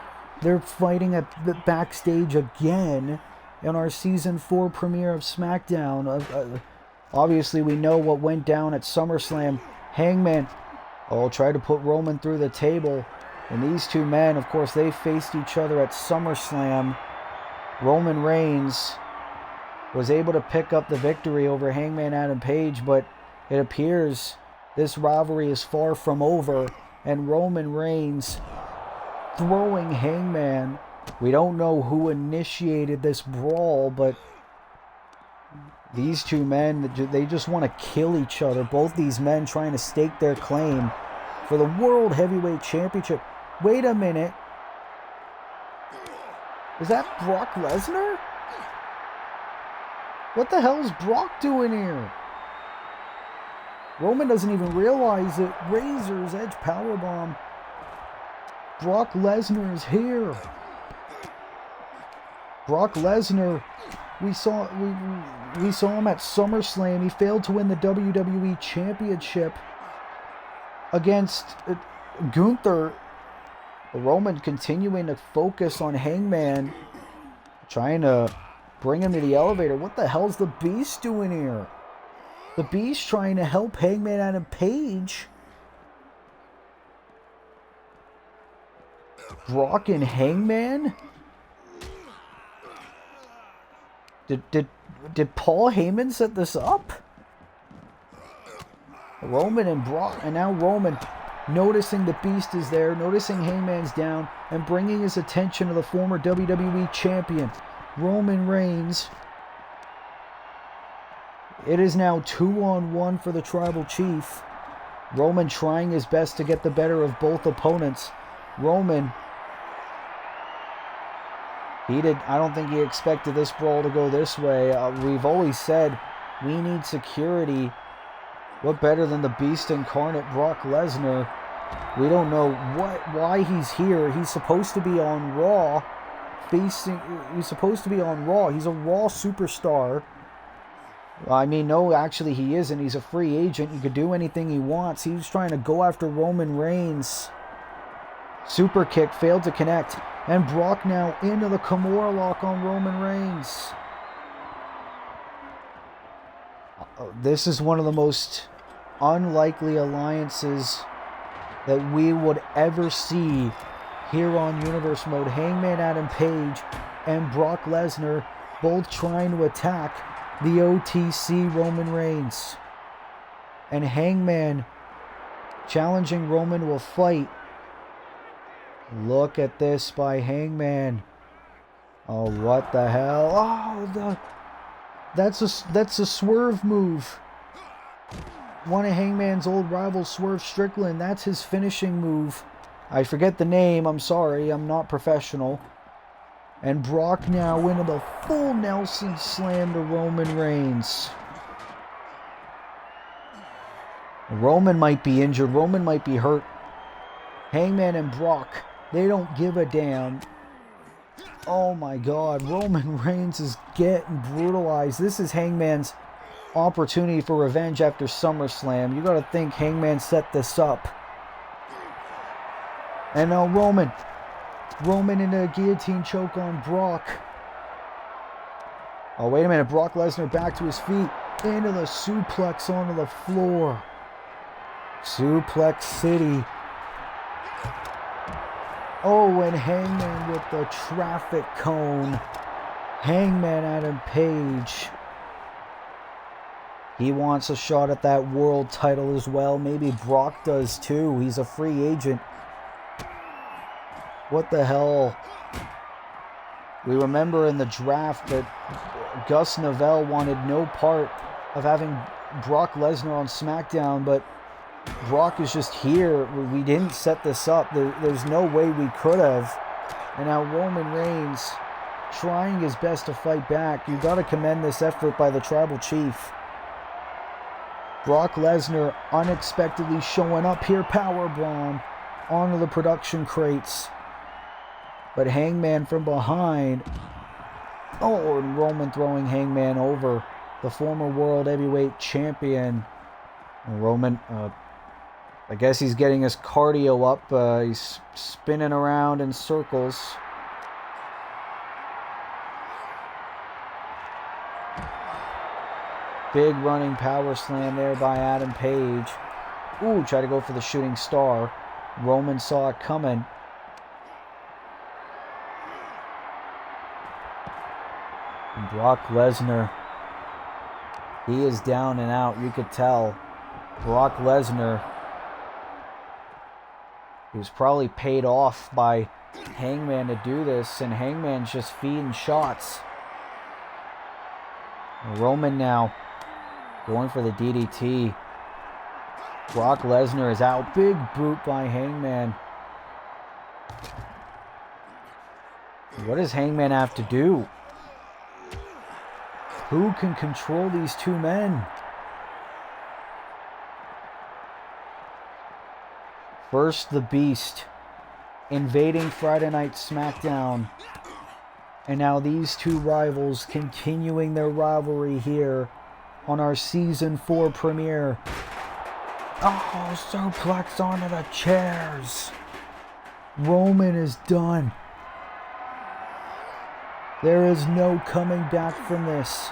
They're fighting at the Backstage again in our Season 4 premiere of SmackDown. Obviously, we know what went down at SummerSlam. Hangman tried to put Roman through the table. And these two men, of course, they faced each other at SummerSlam. Roman Reigns was able to pick up the victory over Hangman Adam Page, but it appears this rivalry is far from over. And Roman Reigns throwing Hangman. We don't know who initiated this brawl, but these two men, they just want to kill each other. Both these men trying to stake their claim for the World Heavyweight Championship. Wait a minute. Is that Brock Lesnar? What the hell is Brock doing here? Roman doesn't even realize it. Razor's Edge powerbomb. Brock Lesnar is here. Brock Lesnar, we saw him at SummerSlam. He failed to win the WWE Championship against Gunther. Roman continuing to focus on Hangman, trying to bring him to the elevator. What the hell's the Beast doing here? The Beast trying to help Hangman Adam Page. Brock and Hangman? Did Paul Heyman set this up? Roman and Brock, and now Roman noticing the Beast is there, noticing Hangman's down, and bringing his attention to the former WWE Champion, Roman Reigns. It is now 2-on-1 for the Tribal Chief. Roman trying his best to get the better of both opponents. Roman, I don't think he expected this brawl to go this way. We've always said we need security. What better than the Beast incarnate, Brock Lesnar? We don't know why he's here. He's supposed to be on Raw. He's supposed to be on Raw. He's a Raw superstar. I mean, no, actually he isn't. He's a free agent. He could do anything he wants. He's trying to go after Roman Reigns. Super kick failed to connect. And Brock now into the Kimura lock on Roman Reigns. This is one of the most unlikely alliances that we would ever see here on Universe Mode. Hangman Adam Page and Brock Lesnar both trying to attack the OTC Roman Reigns. And Hangman challenging Roman to a fight. Look at this by Hangman. Oh, what the hell? Oh, that's a swerve move. One of Hangman's old rivals, Swerve Strickland. That's his finishing move. I forget the name. I'm sorry. I'm not professional. And Brock now into the full Nelson slam to Roman Reigns. Roman might be injured. Roman might be hurt. Hangman and Brock, they don't give a damn. Oh my God, Roman Reigns is getting brutalized. This is Hangman's opportunity for revenge after SummerSlam. You gotta think Hangman set this up. And now Roman into a guillotine choke on Brock. Oh, wait a minute, Brock Lesnar back to his feet. Into the suplex onto the floor. Suplex City. Oh, and Hangman with the traffic cone. Hangman Adam Page. He wants a shot at that world title as well. Maybe Brock does too. He's a free agent. What the hell? We remember in the draft that Gus Novell wanted no part of having Brock Lesnar on Smackdown, but Brock is just here. We didn't set this up. There's no way we could have. And now Roman Reigns trying his best to fight back. You got to commend this effort by the Tribal Chief. Brock Lesnar unexpectedly showing up here, powerbomb onto the production crates. But Hangman from behind. Oh, and Roman throwing Hangman over. The former World Heavyweight Champion. And Roman, I guess he's getting his cardio up. He's spinning around in circles. Big running power slam there by Adam Page. Ooh, try to go for the shooting star. Roman saw it coming. And Brock Lesnar, he is down and out. You could tell. Brock Lesnar, he was probably paid off by Hangman to do this, and Hangman's just feeding shots. Roman now going for the DDT. Brock Lesnar is out. Big boot by Hangman. What does Hangman have to do? Who can control these two men? First, the Beast invading Friday Night SmackDown. And now these two rivals continuing their rivalry here on our Season 4 premiere. Oh, suplex onto the chairs. Roman is done. There is no coming back from this.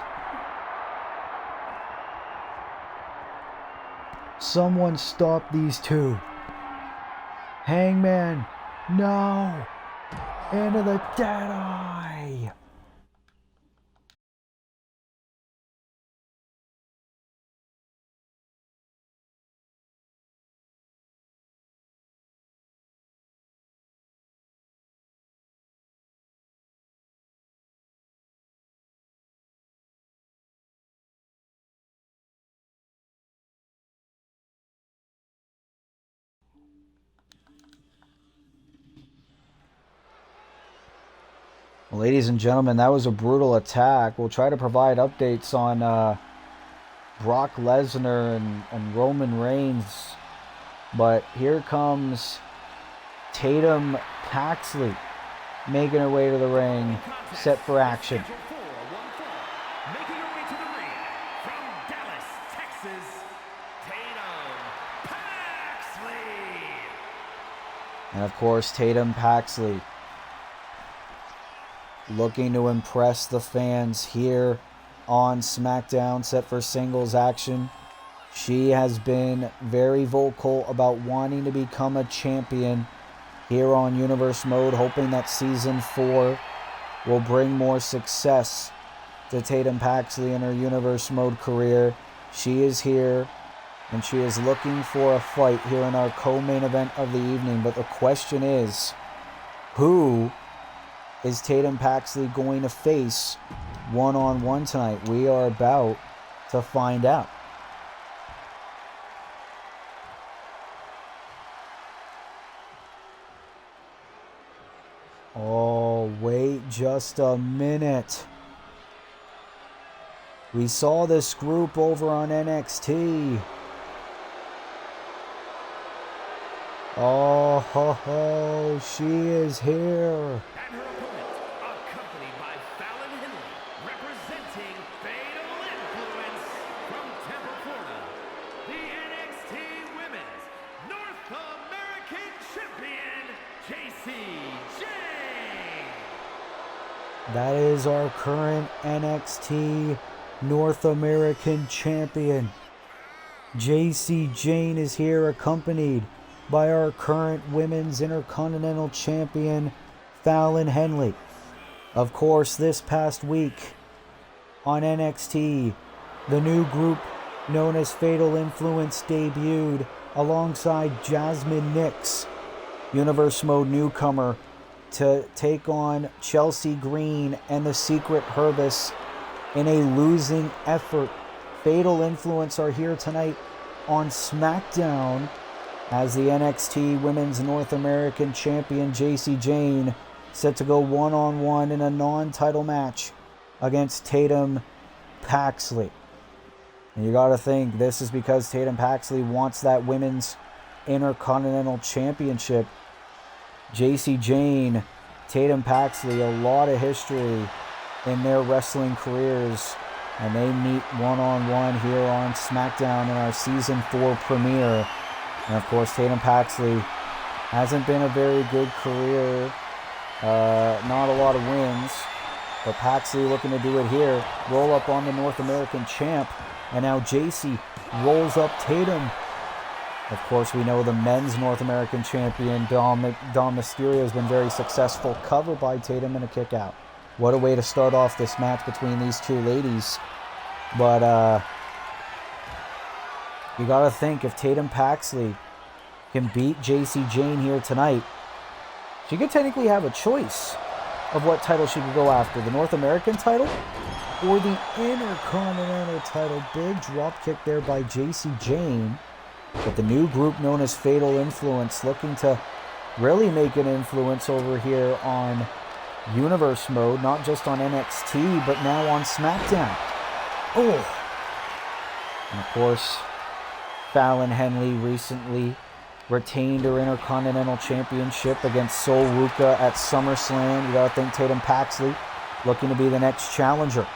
Someone stop these two. Hangman, no! Into the dead eye! Well, ladies and gentlemen, that was a brutal attack. We'll try to provide updates on Brock Lesnar and Roman Reigns. But here comes Tatum Paxley making her way to the ring, set for action. Making her way to the ring from Dallas, Texas, Tatum Paxley. And of course, Tatum Paxley looking to impress the fans here on SmackDown, set for singles action. She has been very vocal about wanting to become a champion here on Universe Mode, hoping that Season 4 will bring more success to Tatum Paxley in her Universe Mode career. She is here, and she is looking for a fight here in our co-main event of the evening. But the question is, who is Tatum Paxley going to face one-on-one tonight? We are about to find out. Oh, wait just a minute. We saw this group over on NXT. Oh, ho, ho, she is here. And her opponent, accompanied by Fallon Henley, representing Fatal Influence from Tampa, Florida, the NXT Women's North American Champion, JC Jane. That is our current NXT North American Champion. JC Jane is here, accompanied by our current Women's Intercontinental Champion, Fallon Henley. Of course, this past week on NXT, the new group known as Fatal Influence debuted alongside Jasmine Nix, Universe Mode newcomer, to take on Chelsea Green and the Secret Herbis in a losing effort. Fatal Influence are here tonight on SmackDown as the NXT Women's North American Champion JC Jane set to go one-on-one in a non-title match against Tatum Paxley. And you gotta think, this is because Tatum Paxley wants that Women's Intercontinental Championship. JC Jane, Tatum Paxley, a lot of history in their wrestling careers, and they meet one-on-one here on SmackDown in our Season 4 premiere. And of course, Tatum Paxley hasn't been a very good career, not a lot of wins, but Paxley looking to do it here. Roll up on the North American champ, and now JC rolls up Tatum. Of course, we know the men's North American champion, Dom Mysterio, has been very successful. Cover by Tatum and a kick out. What a way to start off this match between these two ladies. But you got to think, if Tatum Paxley can beat JC Jane here tonight, she could technically have a choice of what title she could go after. The North American title or the Intercontinental title. Big drop kick there by JC Jane. But the new group known as Fatal Influence looking to really make an influence over here on Universe Mode, not just on NXT, but now on SmackDown. Oh! And of course, Fallon Henley recently retained her Intercontinental Championship against Sol Ruca at SummerSlam. You gotta think Tatum Paxley looking to be the next challenger.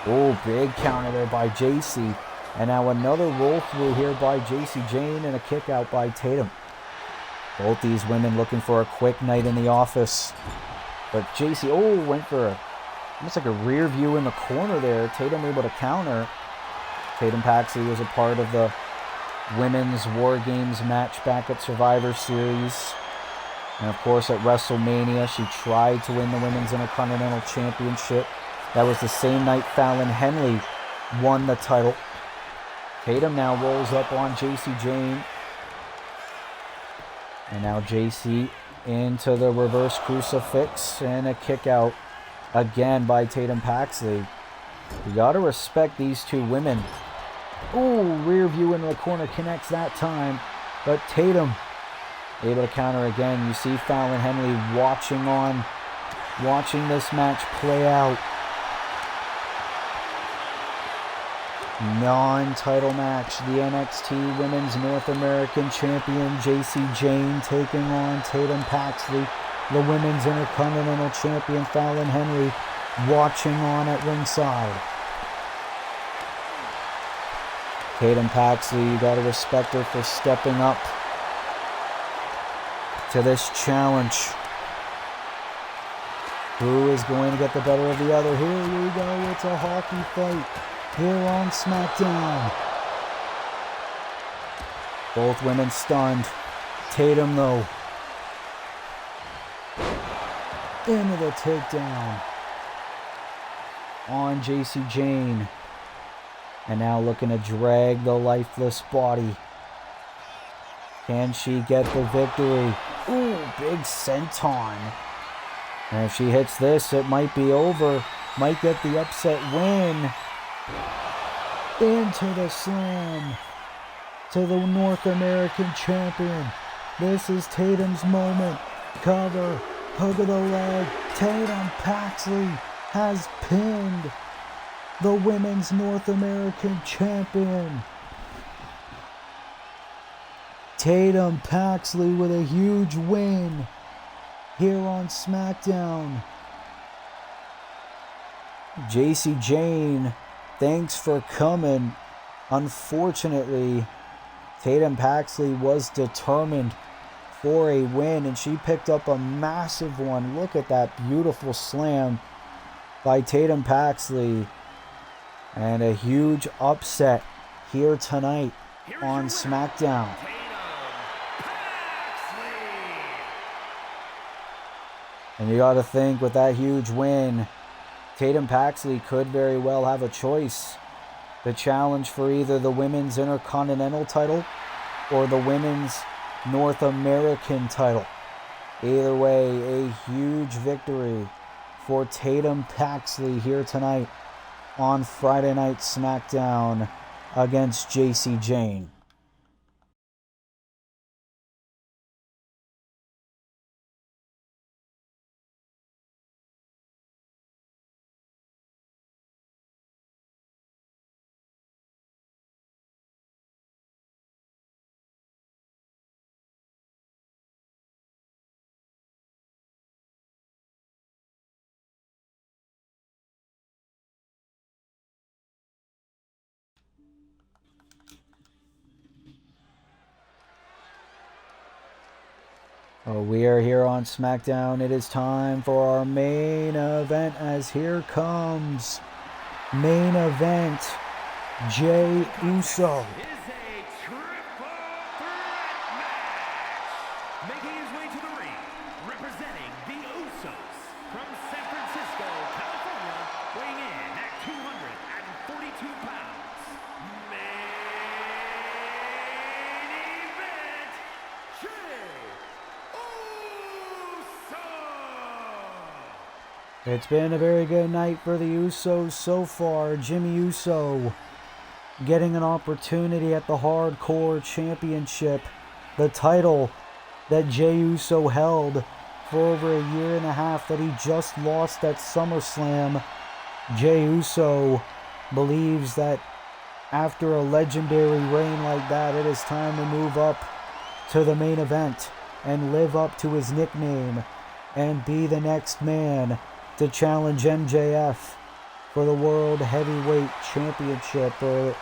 Oh, big counter there by JC. And now another roll through here by JC Jane and a kick out by Tatum. Both these women looking for a quick night in the office. But JC, went for almost like a rear view in the corner there. Tatum able to counter. Tatum Paxley was a part of the Women's War Games match back at Survivor Series. And of course at WrestleMania, she tried to win the Women's Intercontinental Championship. That was the same night Fallon Henley won the title. Tatum now rolls up on JC Jane. And now JC into the reverse crucifix and a kick out again by Tatum Paxley. You gotta respect these two women. Rear view into the corner, connects that time. But Tatum able to counter again. You see Fallon Henley watching this match play out. Non-title match, the NXT Women's North American Champion JC Jane taking on Tatum Paxley, the Women's Intercontinental Champion Fallon Henley, watching on at ringside. Tatum Paxley, you gotta respect her for stepping up to this challenge. Who is going to get the better of the other? Here we go, it's a hockey fight here on Smackdown. Both women stunned. Tatum, though, into the takedown on JC Jane. And now looking to drag the lifeless body. Can she get the victory? Big senton. And if she hits this, it might be over. Might get the upset win. Into the slam to the North American Champion. This is Tatum's moment. Cover, hook of the leg. Tatum Paxley has pinned the Women's North American Champion. Tatum Paxley with a huge win here on SmackDown. JC Jane, thanks for coming. Unfortunately, Tatum Paxley was determined for a win, and she picked up a massive one. Look at that beautiful slam by Tatum Paxley. And a huge upset here tonight on SmackDown. And you got to think, with that huge win, Tatum Paxley could very well have a choice. The challenge for either the Women's Intercontinental title or the Women's North American title. Either way, a huge victory for Tatum Paxley here tonight on Friday Night SmackDown against JC Jane. We are here on SmackDown. It is time for our main event, as here comes main event, Jey Uso. Is a triple threat match. Making his way to the ring, representing the Usos from San Francisco, California, weighing in at 242 pounds. Main event, Jey Uso. It's been a very good night for the Usos so far. Jimmy Uso getting an opportunity at the Hardcore Championship, the title that Jey Uso held for over a year and a half that he just lost at SummerSlam. Jey Uso believes that after a legendary reign like that, it is time to move up to the main event and live up to his nickname and be the next man to challenge MJF for the World Heavyweight Championship, or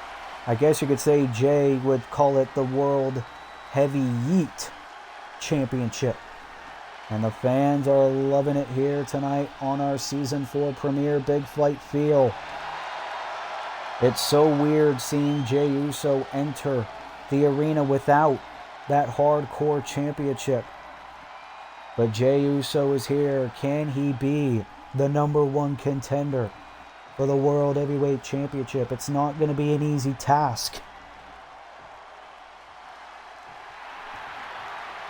I guess you could say Jay would call it the World Heavy Yeet Championship. And the fans are loving it here tonight on our Season 4 premiere Big Fight Feel. It's so weird seeing Jey Uso enter the arena without that hardcore championship. But Jey Uso is here. Can he be the #1 contender for the World Heavyweight Championship? It's not going to be an easy task.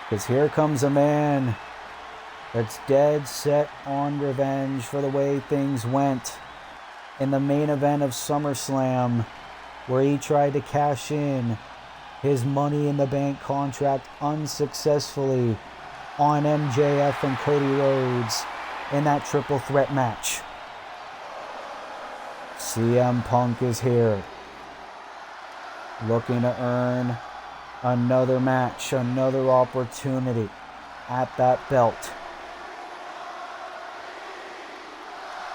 Because here comes a man that's dead set on revenge for the way things went in the main event of SummerSlam, where he tried to cash in his Money in the Bank contract unsuccessfully on MJF and Cody Rhodes in that triple threat match. CM Punk is here, looking to earn another match, another opportunity at that belt.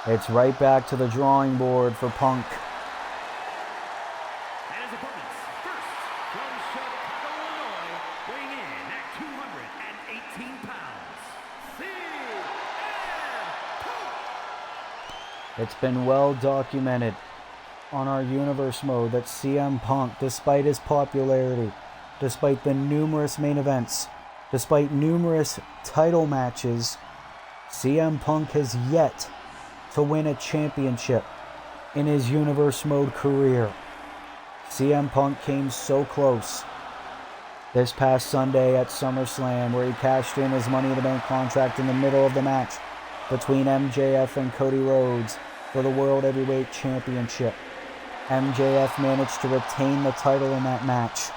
It's right back to the drawing board for Punk. And his opponents, first from Chicago, Illinois, weighing in at 218 pounds, CM Punk. It's been well documented on our Universe mode that CM Punk, despite his popularity, despite the numerous main events, despite numerous title matches, CM Punk has yet to win a championship in his Universe mode career. CM Punk came so close this past Sunday at SummerSlam, where he cashed in his Money in the Bank contract in the middle of the match between MJF and Cody Rhodes for the World Heavyweight Championship. MJF managed to retain the title in that match.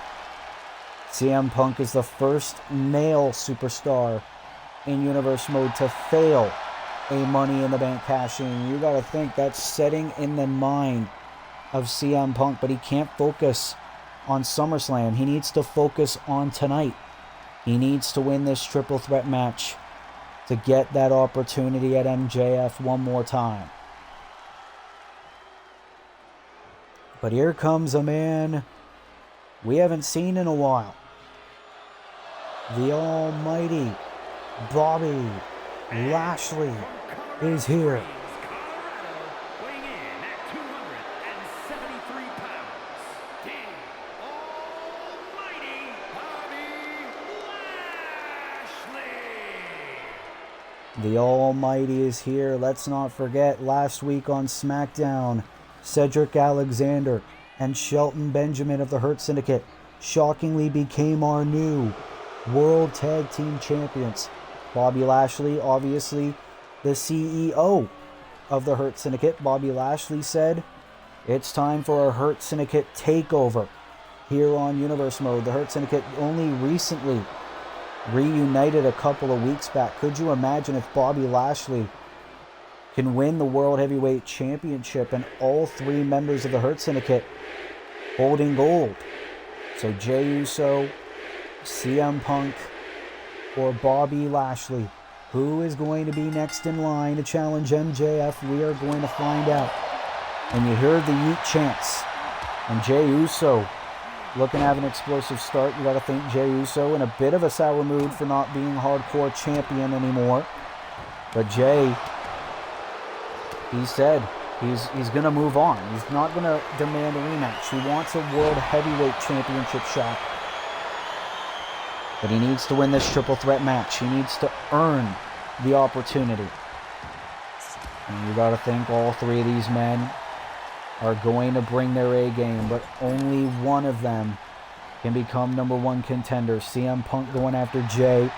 CM Punk is the first male superstar in Universe mode to fail a Money in the Bank cash-in. You gotta think that's setting in the mind of CM Punk, but he can't focus on SummerSlam. He needs to focus on tonight. He needs to win this triple threat match to get that opportunity at MJF one more time. But here comes a man we haven't seen in a while. The almighty Bobby Lashley is here. Colorado, weighing in at 273 pounds, the almighty Bobby Lashley. The almighty is here. Let's not forget last week on Smackdown, Cedric Alexander and Shelton Benjamin of the Hurt Syndicate shockingly became our new World Tag Team Champions. Bobby Lashley, obviously the CEO of the Hurt Syndicate. Bobby Lashley said, it's time for a Hurt Syndicate takeover here on Universe mode. The Hurt Syndicate only recently reunited a couple of weeks back. Could you imagine if Bobby Lashley can win the World Heavyweight Championship and all three members of the Hurt Syndicate holding gold? So Jey Uso, CM Punk, or Bobby Lashley, who is going to be next in line to challenge MJF? We are going to find out. And you heard the yeet chants. And Jey Uso looking to have an explosive start. You got to think Jey Uso in a bit of a sour mood for not being hardcore champion anymore. But Jey, he said he's going to move on. He's not going to demand a rematch. He wants a World Heavyweight Championship shot. But he needs to win this triple threat match. He needs to earn the opportunity. And you got to think all three of these men are going to bring their A game, but only one of them can become #1 contender. CM Punk going after Jey.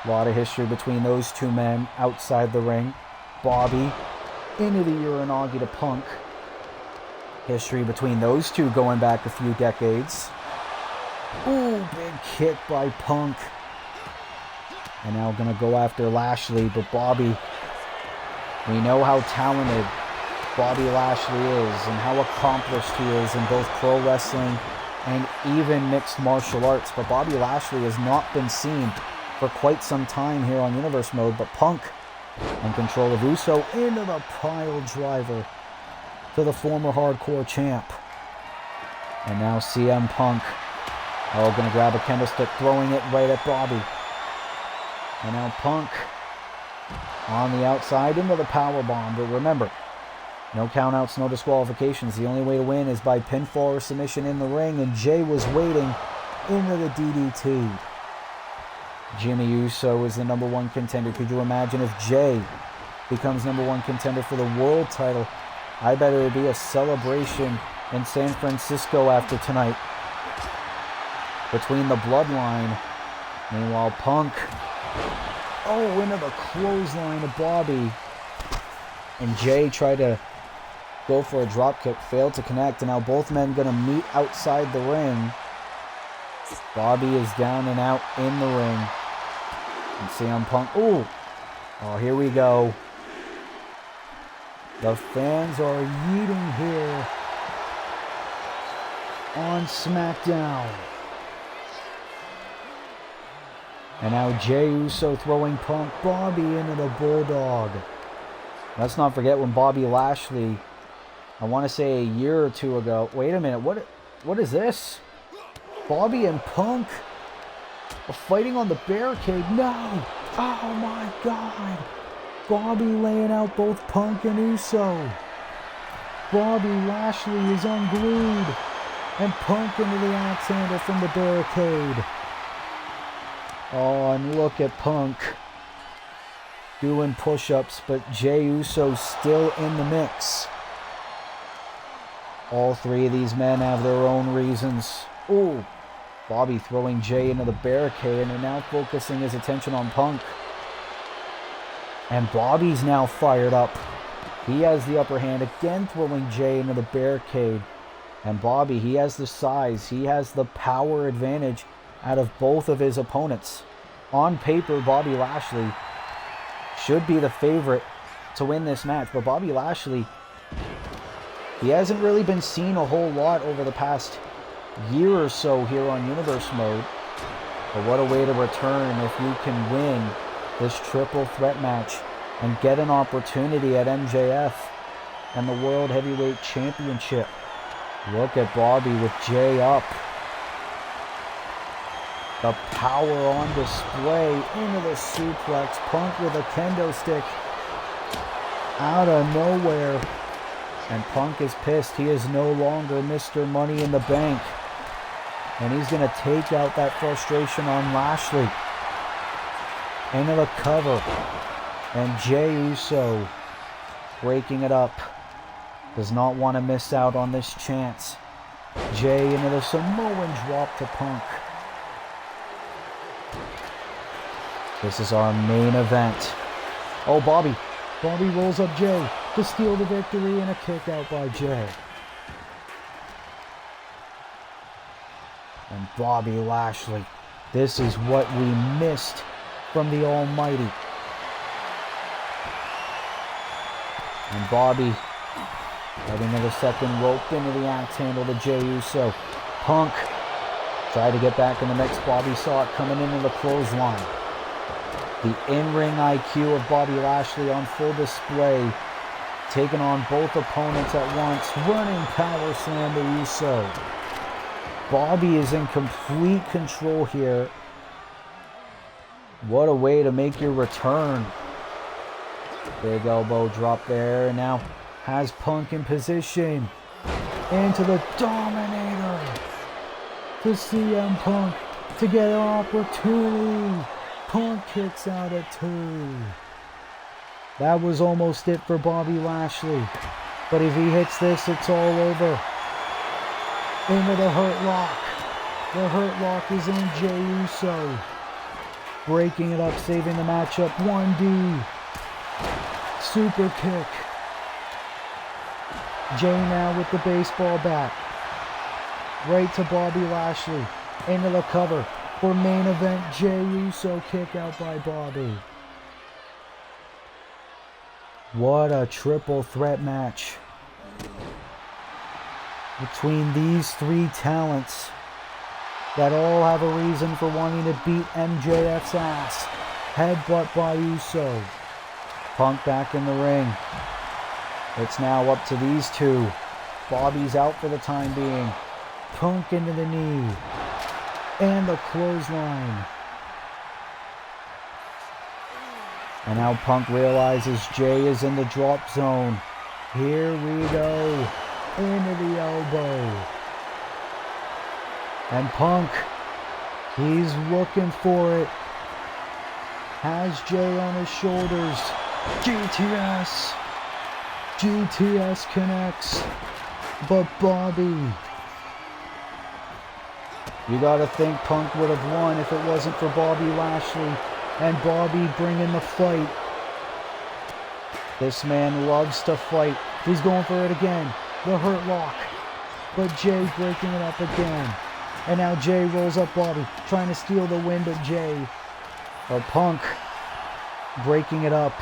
A lot of history between those two men outside the ring. Bobby into the Uranagi to Punk. History between those two going back a few decades. Ooh, big kick by Punk. And now going to go after Lashley, but Bobby, we know how talented Bobby Lashley is and how accomplished he is in both pro wrestling and even mixed martial arts. But Bobby Lashley has not been seen for quite some time here on Universe mode. But Punk in control of Uso into the pile driver to the former hardcore champ. And now CM Punk, going to grab a kendo stick, throwing it right at Bobby. And now Punk on the outside into the powerbomb. But remember, no countouts, no disqualifications. The only way to win is by pinfall or submission in the ring. And Jay was waiting into the DDT. Jimmy Uso is the #1 contender. Could you imagine if Jay becomes #1 contender for the world title? I bet it would be a celebration in San Francisco after tonight between the Bloodline. Meanwhile, Punk, into the clothesline of Bobby. And Jay tried to go for a dropkick, failed to connect, and now both men going to meet outside the ring. Bobby is down and out in the ring. And CM Punk, here we go. The fans are yeeting here on Smackdown. And now Jey Uso throwing Punk, Bobby into the Bulldog. Let's not forget when Bobby Lashley, I want to say a year or two ago. Wait a minute, what is this? Bobby and Punk are fighting on the barricade. No! Oh my God! Bobby laying out both Punk and Uso. Bobby Lashley is unglued. And Punk into the axe handle from the barricade. Oh, and look at Punk doing push-ups, but Jey Uso still in the mix. All three of these men have their own reasons. Bobby throwing Jay into the barricade and now focusing his attention on Punk. And Bobby's now fired up. He has the upper hand, again throwing Jay into the barricade. And Bobby, he has the size, he has the power advantage out of both of his opponents. On paper, Bobby Lashley should be the favorite to win this match. But Bobby Lashley, he hasn't really been seen a whole lot over the past year or so here on Universe Mode. But what a way to return if you can win this triple threat match and get an opportunity at MJF and the World Heavyweight Championship. Look at Bobby with Jay up. The power on display into the suplex. Punk with a kendo stick out of nowhere. And Punk is pissed. He is no longer Mr. Money in the Bank. And he's going to take out that frustration on Lashley. Into the cover. And Jey Uso breaking it up. Does not want to miss out on this chance. Jay into the Samoan drop to Punk. This is our main event. Bobby. Bobby rolls up Jay to steal the victory and a kick out by Jay. And Bobby Lashley. This is what we missed from the Almighty. And Bobby heading to the second rope into the axe handle to Jey Uso. Punk tried to get back in the mix. Bobby saw it coming into the clothesline. The in-ring IQ of Bobby Lashley on full display. Taking on both opponents at once. Running power slam to Uso. Bobby is in complete control here. What a way to make your return. Big elbow drop there. And now has Punk in position. Into the Dominator. To CM Punk to get an opportunity. Punk kicks out at 2. That was almost it for Bobby Lashley. But if he hits this, it's all over. Into the Hurt Lock. The Hurt Lock is in Jey Uso. Breaking it up, saving the matchup. 1D. Super kick. Jay now with the baseball bat. Right to Bobby Lashley. Into the cover. For main event, Jey Uso kick out by Bobby. What a triple threat match between these three talents that all have a reason for wanting to beat MJF's ass. Headbutt by Uso. Punk back in the ring. It's now up to these two. Bobby's out for the time being. Punk into the knee. And the clothesline. And now Punk realizes Jay is in the drop zone. Here we go. Into the elbow. And Punk, he's looking for it. Has Jay on his shoulders. GTS. GTS connects. But Bobby. You gotta think Punk would have won if it wasn't for Bobby Lashley. And Bobby bringing the fight. This man loves to fight. He's going for it again. The hurt lock. But Jay breaking it up again. And now Jay rolls up Bobby. Trying to steal the win, but Jay. Or Punk. Breaking it up.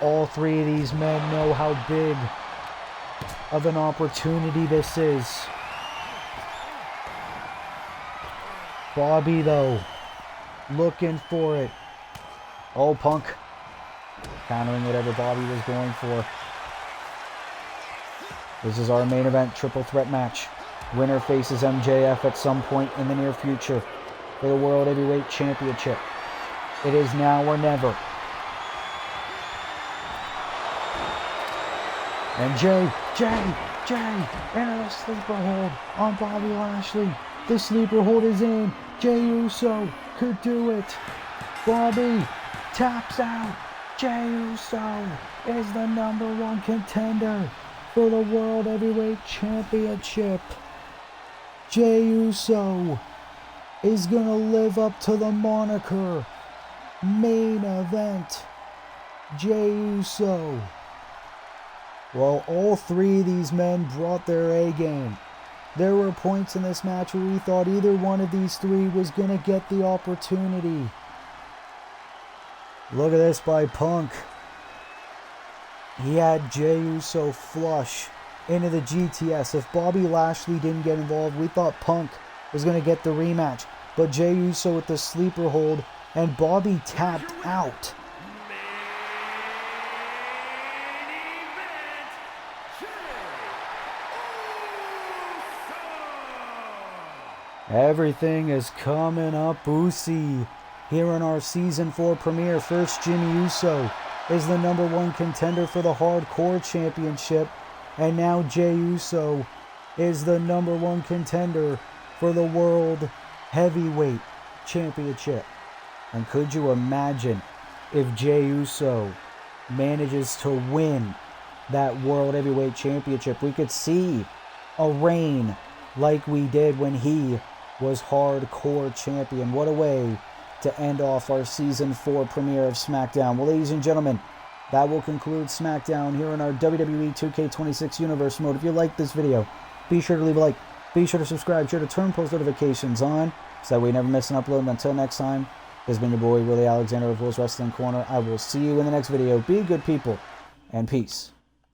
All three of these men know how big of an opportunity this is. Bobby, though, looking for it. Oh, Punk countering whatever Bobby was going for. This is our main event triple threat match. Winner faces MJF at some point in the near future for the World Heavyweight Championship. It is now or never. And Jay, into the sleeper hold on Bobby Lashley. The sleeper hold is in. Jey Uso could do it. Bobby taps out. Jey Uso is the #1 contender for the World Heavyweight Championship. Jey Uso is going to live up to the moniker. Main event. Jey Uso. Well, all three of these men brought their A game. There were points in this match where we thought either one of these three was going to get the opportunity. Look at this by Punk. He had Jey Uso flush into the GTS. If Bobby Lashley didn't get involved, we thought Punk was going to get the rematch. But Jey Uso with the sleeper hold, and Bobby tapped out. Everything is coming up Usi. Here in our Season 4 premiere, first Jimmy Uso is the #1 contender for the Hardcore Championship. And now Jey Uso is the #1 contender for the World Heavyweight Championship. And could you imagine if Jey Uso manages to win that World Heavyweight Championship? We could see a reign like we did when he was Hardcore Champion. What a way to end off our Season 4 premiere of SmackDown. Well, ladies and gentlemen, that will conclude SmackDown here in our WWE 2K26 Universe mode. If you like this video, be sure to leave a like. Be sure to subscribe. Be sure to turn post notifications on so that we never miss an upload. And until next time, this has been your boy, Willie Alexander of Will's Wrestling Corner. I will see you in the next video. Be good people, and peace.